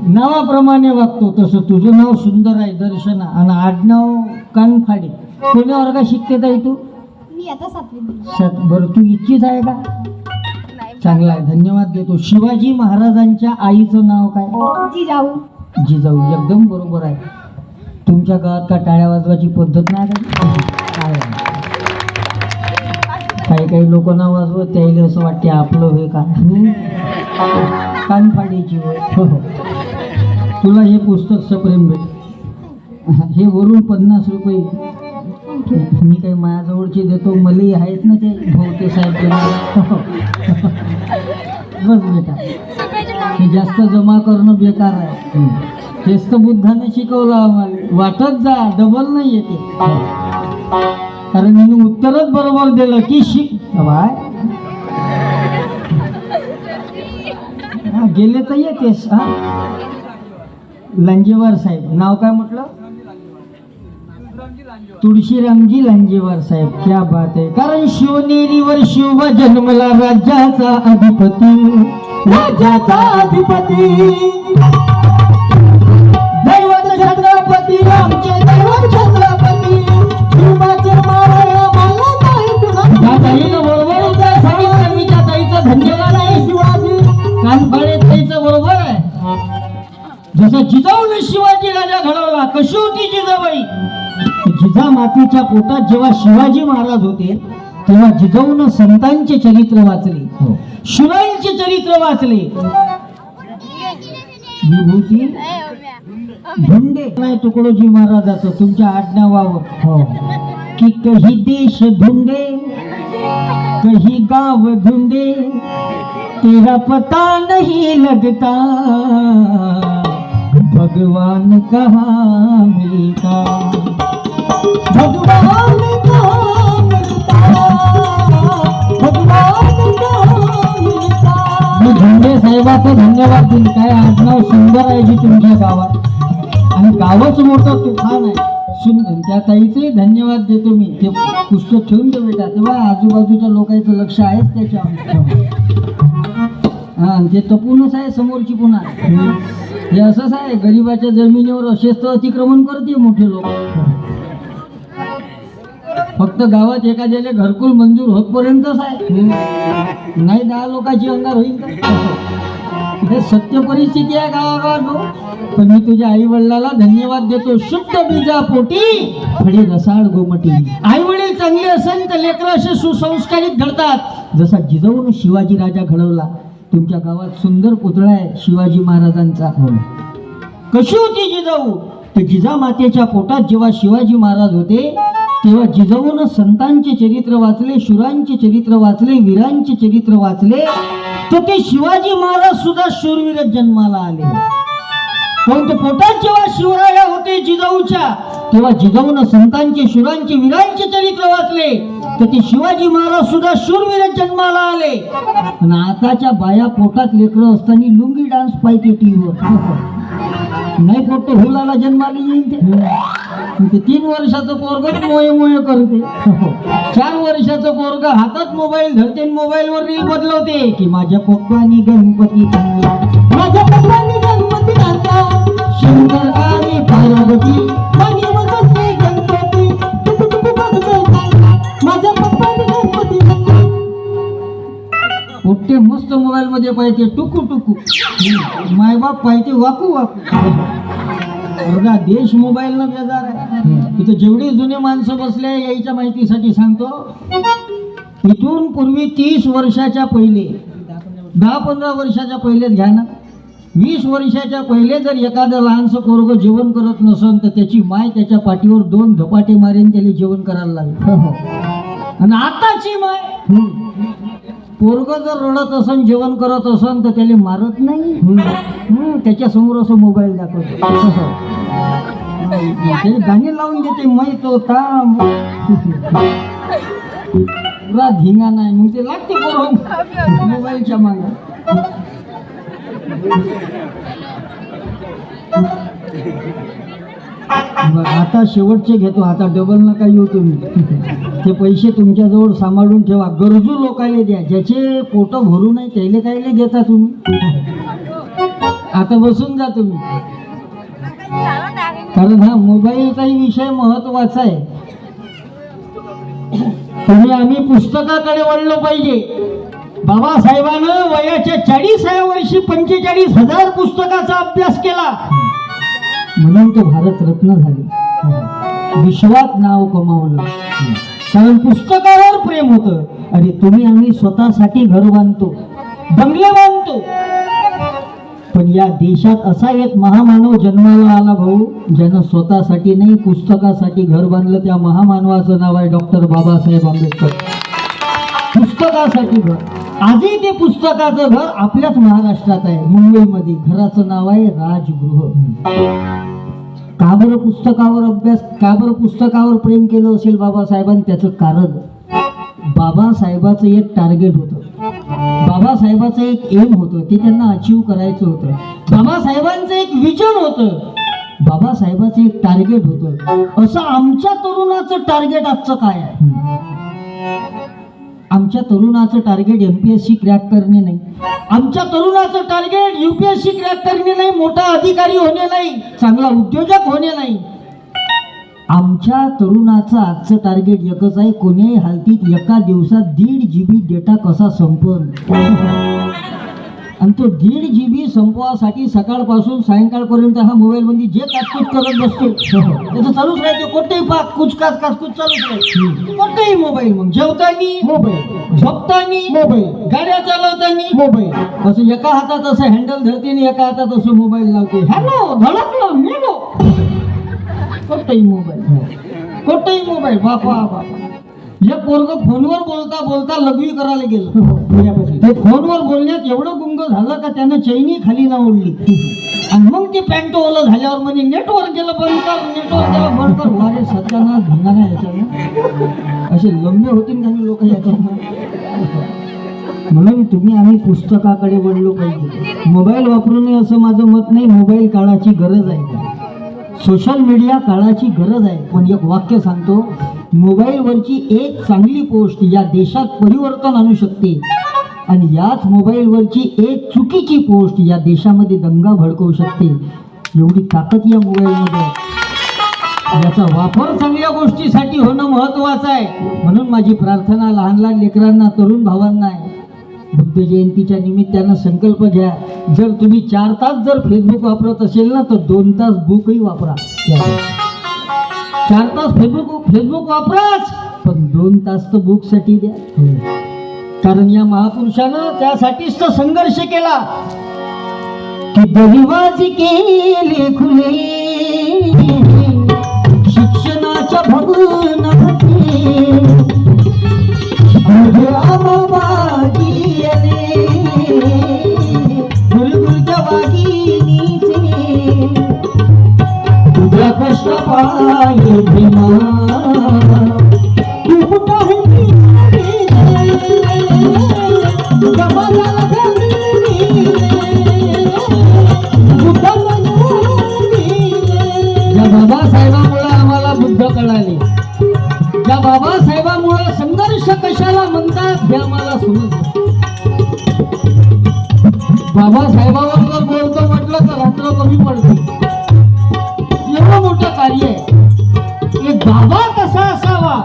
नावाप्रमाणे वागतो तसं. तुझं नाव सुंदर आहे दर्शना, आणि आडनाव कानफाडे. कोणी वर्ग शिकते ताई तू? मी आता 7वी. बरं, तू इच्छीच आहे का? चांगला आहे, धन्यवाद देतो. शिवाजी महाराजांच्या आईचं नाव काय? जिजाऊ. जिजाऊ, एकदम बरोबर आहे. तुमच्या गावात का टाळ्या वाजवायची पद्धत नाही का? काय आहे? काही लोक नाव वाजवत त्याला असं वाटते आपलं होय का? कानफाडीची होय. हो हो. तुला हे पुस्तक सप्रेम भेट. हे वरून 50 रुपये मी काही माझ्याजवळचे देतो, मलाही आहेत ना ते भोवते साहेब देणार. बस बेटा, हे जास्त जमा करणं बेकार आहे. तेच तर बुद्धाने शिकवलं आम्हाला. वाटत जा, डबल नाही येते. कारण मी उत्तरच बरोबर दिलं की शिक बाय. गेले तर येतेस. हा, लांजेवार साहेब नाव काय म्हटलं? तुळशीरामजी लांजेवार साहेब. क्या बात आहे. कारण शिवनेरीवर शिव जन्मला, राज्याचा अधिपती, राज्याचा अधिपती, दैवत छत्रपती, आमचे दैवत छत्रपती. त्या ताईनं बरोबर उत्तर सांगितलं. मी त्या ताईचं धन्यवाद आहे. शिवाजी कानफाडे ताईचं बरोबर आहे. जसं जिजाऊने शिवाजी राजा घडवला, कशी होती जिजाबाई? जिजा मातीच्या पोटात जेव्हा शिवाजी महाराज होते तेव्हा जिजाऊनं संतांचे चरित्र वाचले, शिवाजींचे चरित्र वाचले. विभूती धुंडे नाही तुकडोजी महाराजाचं तुमच्या आडनावावर. हो, कि कही देश ढूंढे, कही गाव ढूंढे, तेरा पता नहीं लगता, भगवान कहाँ मिलता, भगवान कहाँ मिलता, भगवान कहाँ मिलता. मी धुंडे साहेबाचं धन्यवाद देईन. काय आडनाव सुंदर आहे जी तुमच्या गावात, आणि गावच मोठं तुफान आहे. सुंदर. त्या ताईचे धन्यवाद देतो मी. ते पुस्तक ठेवून दे बेटा, तेव्हा आजूबाजूच्या लोकांचं लक्ष आहेच त्याच्यावर. हा, ते तपूनच आहे समोरची पुन्हा. हे असंच आहे, गरिबाच्या जमिनीवर असेच तर अतिक्रमण करते मोठे लोक. फक्त गावात एखाद्याला घरकुल मंजूर होतपर्यंतच आहे, नाही 10 लोकांची अंगार होईल का? हे सत्य परिस्थिती आहे गावागावात. पण मी तुझ्या आई वडिलाला धन्यवाद देतो. शुद्ध बीजा पोटी फळे रसाळ गोमटी. आई वडील चांगले असेल तर लेकरं असे सुसंस्कारित घडतात. जसा जिजाऊन शिवाजी राजा घडवला, तुमच्या गावात सुंदर पुतळा आहे शिवाजी महाराजांचा. कशी होती जिजाऊ? तर जिजा मातेच्या पोटात जेव्हा शिवाजी महाराज होते तेव्हा जिजाऊनं संतांचे चरित्र वाचले, शूरांचे चरित्र वाचले, वीरांचे चरित्र वाचले. तर ते शिवाजी महाराज सुद्धा शूरवीर जन्माला आले. पण ते पोटात जेव्हा शिवराया होते जिजाऊच्या, तेव्हा जिजाऊनं संतांचे, शूरांचे, वीरांचे चरित्र वाचले. तर ते शिवाजी महाराज सुद्धा शूरवीर जन्माला आले. आणि आताच्या बाया पोटात लेकरं असताना लुंगी डान्स पाहिजे टीव्हीवर. नाही पोट हुलाला जन्माला येईल ते 3 वर्षाचं पोरग मोये मोये करते. 4 वर्षाचं पोरग हातात मोबाईल धरते, मोबाईलवर रील बदलवते की माझ्या पप्पानी गणपती आणला, माझ्या पप्पानी गणपती आणला, शंकर आणि पार्वती माझ्या पप्पानी गणपती आणला. पोट्टे मस्त मोबाईल मध्ये पाहिजे टुकू टुकू, मायबाप पाहिजे वाकू वाकू. बघा, देश मोबाईल न बेजार आहे. इथं जेवढे जुने माणसं बसले याच्या माहितीसाठी सांगतो. इथून पूर्वी 30 वर्षाच्या पहिले, 10-15 वर्षाच्या पहिलेच घ्या ना, 20 वर्षाच्या पहिले जर एखादं लहानसं पोरगं जेवण करत नसन तर त्याची माय त्याच्या पाठीवर 2 धपाटे मारेन त्याला जेवण करायला लागेल. आणि आताची माय पोरगं जर रडत असन, जेवण करत असन तर त्याला मारत नाही, त्याच्या समोर असं मोबाईल दाखवतो, ते गाणी लावून देते. माहीत होता पुरा धिंगा नाही, मग ते लागते पोरं मोबाईलच्या मागे. बरं, आता शेवटचे घेतो, आता डबल नका येऊ तुम्ही. ते पैसे तुमच्याजवळ सांभाळून ठेवा, गरजू लोकांना द्या, ज्याचे पोट भरू नाही त्याला कायले देता तुम्ही. आता बसून जा तुम्ही, कारण हा मोबाईलचाही विषय महत्वाचा आहे. तुम्ही आम्ही पुस्तकाकडे वळलो पाहिजे. बाबासाहेबांनं वयाच्या 40व्या वर्षी 45,000 पुस्तकाचा अभ्यास केला, म्हणून तो भारतरत्न झाले, विश्वात नाव कमावलं. कारण पुस्तकावर प्रेम होतं. अरे तुम्ही आम्ही स्वतःसाठी घर बांधतो, बंगले बांधतो, पण या देशात असा एक महामानव जन्माला आला भाऊ, ज्यानं स्वतःसाठी नाही पुस्तकासाठी घर बांधलं. त्या महामानवाचं नाव आहे डॉक्टर बाबासाहेब आंबेडकर. पुस्तकासाठी घर. आजही ते पुस्तकाचं घर आपल्याच महाराष्ट्रात आहे, मुंबईमध्ये. घराचं नाव आहे राजगृह. का बरं पुस्तकावर अभ्यास, का बरं पुस्तकावर प्रेम केलं असेल बाबासाहेबांनी? त्याचं कारण, बाबासाहेबाचं एक टार्गेट होतं, बाबासाहेबाचं एक एम होतं, ते त्यांना अचीव करायचं होतं. बाबासाहेबांचं एक विजन होतं, बाबासाहेबाचं एक टार्गेट होतं. असं आमच्या तरुणाचं टार्गेट आजचं काय आहे? आमच्या तरुणाचं टार्गेट MPSC क्रॅक करणे नाही, आमच्या तरुणाचं टार्गेट UPSC क्रॅक करणे नाही, मोठा अधिकारी होणे नाही, चांगला उद्योजक होणे नाही. आमच्या तरुणाचं आजचं टार्गेट एकच आहे, कोणीही हालतीत एका दिवसात 1.5 GB डेटा कसा संपन. आणि तो 1.5 GB संपवासाठी सकाळपासून सायंकाळपर्यंत हा मोबाईल मध्ये जे काचकूच करत बसतो त्याचं चालूच राहते. कोणतेही पाक कुचकाच काचकूच चालूच राहते. कोणतेही मोबाईल, मग जेवतानी मोबाईल, झोपतानी मोबाईल, गाड्या चालवतानी मोबाईल. असं एका हातात असं हँडल धरते आणि एका हातात असं मोबाईल लावते. हॅलो, धडकलो, मेलो. कोणताही मोबाईल, कोणताही मोबाईल. बापा बापा, हे पोरग फोनवर बोलता बोलता लघवी करायला गेलं. ते फोनवर बोलण्यात एवढं गुंग झालं का त्यानं चैनी खाली ना ओढली. आणि मग ते पॅन्ट ओलं झाल्यावर म्हणजे नेटवर्क गेलं बंद कर, नेटवर्क गेलं बंद कर. वारे सध्याना भिंगा नाही याच्यानं, असे लंबे होतील काही लोक याच्यानं. म्हणून तुम्ही आम्ही पुस्तकाकडे वळलो पाहिजे. मोबाईल वापरू नये असं माझं मत नाही. मोबाईल काळाची गरज आहे, सोशल मीडिया काळाची गरज आहे. पण एक वाक्य सांगतो, मोबाईलवरची एक चांगली पोस्ट या देशात परिवर्तन आणू शकते, आणि याच मोबाईलवरची एक चुकीची पोस्ट या देशामध्ये दंगा भडकवू शकते. एवढी ताकद या मोबाईलमध्ये आहे. याचा वापर चांगल्या गोष्टीसाठी होणं महत्वाचं आहे. म्हणून माझी प्रार्थना लहान लहान लेकरांना, तरुण भावांना आहे, बुद्ध जयंतीच्या निमित्तानं संकल्प घ्या. जर तुम्ही 4 तास जर फेसबुक वापरत असेल ना, तर 2 तास बुकही वापरा. 4 तास फेसबुक वापराच, पण 2 तास तर बुकसाठी द्या. कारण या महापुरुषानं त्यासाठीच तर संघर्ष केला की दरवाजे केले खुले शिक्षणाच्या भवनाचे, गुरुच्या वागिनीचे तुझ्या कष्ट पाये भीमा. या बाबासाहेबांमुळे आम्हाला बुद्ध कळाले, ज्या बाबासाहेबांमुळे संघर्ष कशाला म्हणतात हे आम्हाला समजलं. बाबासाहेबांवर जर बोलतो म्हटलं तर रात्र कमी पडते. एवढं मोठं कार्य आहे. एक बाबा कसा असावा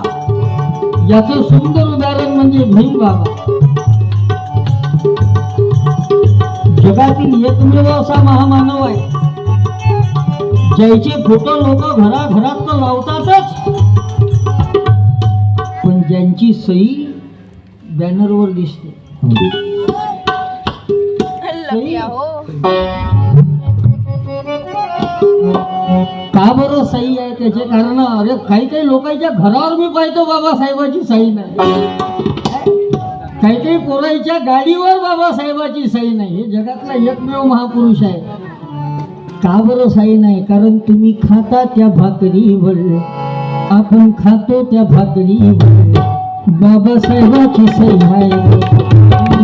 याचं सुंदर उदाहरण म्हणजे भीम बाबा. जगातील एकमेव असा महामानव आहे ज्याचे फोटो लोक घराघरात तर लावतातच, पण ज्यांची सही बॅनरवर दिसते. का बरं सही आहे? त्याचे कारण, अरे काही लोकांच्या घरावर मी पाहतो बाबासाहेबाची सही नाही, काही पोरांच्या गाडीवर बाबासाहेबाची सही नाही. हे जगातला एकमेव महापुरुष आहे. का बरं सही नाही? कारण तुम्ही खाता त्या भाकरीवर, आपण खातो त्या भाकरीवर बाबासाहेबाची सही आहे.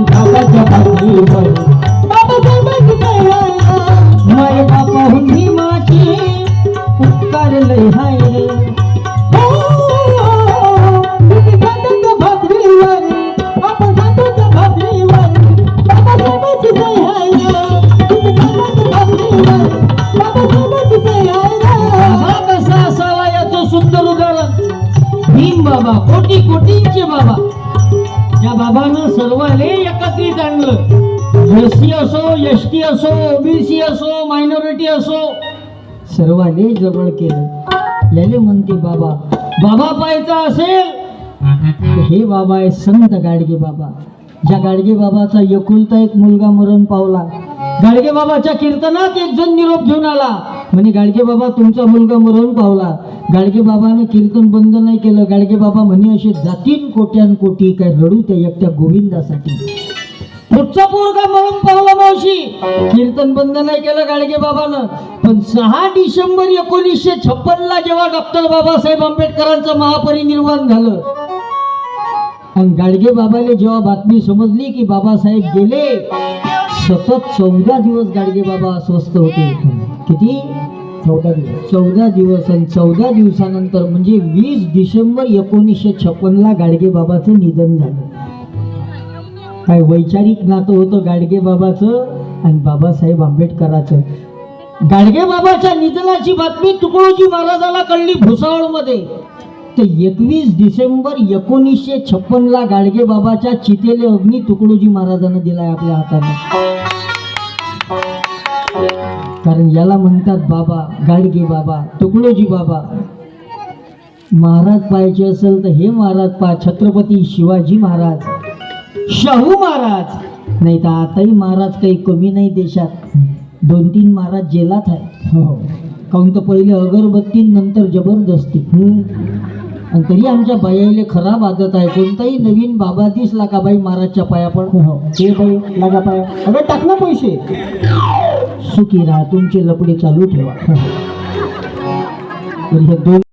खाता त्या भाकरीवर बाबासाहेबाची माय बापाहून भीमाची उपकार लय हाय रे. बाबा कसा असावा याचं सुंदर उदाहरण भीम बाबा, कोटी कोटींचे बाबा. त्या बाबानं सर्वाले एकत्रित आणलं. एससी असो, एसटी असो, ओबीसी असो, मायनॉरिटी असो, सर्वाले जवळ केलं. याले म्हणते बाबा. बाबा पाहायचा असेल तर हे बाबा आहे संत गाडगे बाबा. ज्या गाडगे बाबाचा एकुलता एक मुलगा मरण पावला. गाडगे बाबाच्या कीर्तनात एक जण निरोप घेऊन आला, म्हणे गाडगे बाबा तुमचा मुलगा मरण पावला. गाडगे बाबाने कीर्तन बंद नाही केलं. गाडगे बाबा म्हणे असे जातीन कोट्यान कोटी, काय रडू त्या एकट्या गोविंदासाठी. पुढचा पोरगा मरण पावला मावशी, कीर्तन बंद नाही केलं गाडगे बाबानं. पण 6 डिसेंबर 1956 जेव्हा डॉक्टर बाबासाहेब आंबेडकरांचं महापरिनिर्वाण झालं आणि गाडगे बाबाले जेव्हा बातमी समजली की बाबासाहेब गेले, सतत 14 दिवस गाडगे बाबा अस्वस्थ होते. किती? 14 दिवस. आणि 14 दिवसानंतर म्हणजे 20 डिसेंबर 1956 गाडगे बाबाचं निधन झालं. काय वैचारिक नातं होतं गाडगे बाबाचं आणि बाबासाहेब आंबेडकराचं. गाडगे बाबाच्या निधनाची बातमी तुकडोजी महाराजाला कळली भुसावळमध्ये. तर 21 डिसेंबर 1956 गाडगे बाबाच्या चितेले अग्नी तुकडोजी महाराजांना दिलाय आपल्या हाताने. कारण याला म्हणतात बाबा, गाडगे बाबा, तुकडोजी बाबा. महाराज पाहायचे असेल तर हे महाराज पहा, छत्रपती शिवाजी महाराज, शाहू महाराज. नाही तर आताही महाराज काही कमी नाही देशात. 2-3 महाराज जेलात आहे. हो, काहून तर पहिले अगरबत्ती नंतर जबरदस्ती. आणि तरी आमच्या बायाले खराब आदत आहे. कोणताही नवीन बाबा दिसला का बाई महाराजच्या पाया पड. हो, ते बाई लागा पाया, अगं टाक ना पैसे. सुखी राहा, तुमचे लपडे चालू ठेवा. तर हे 2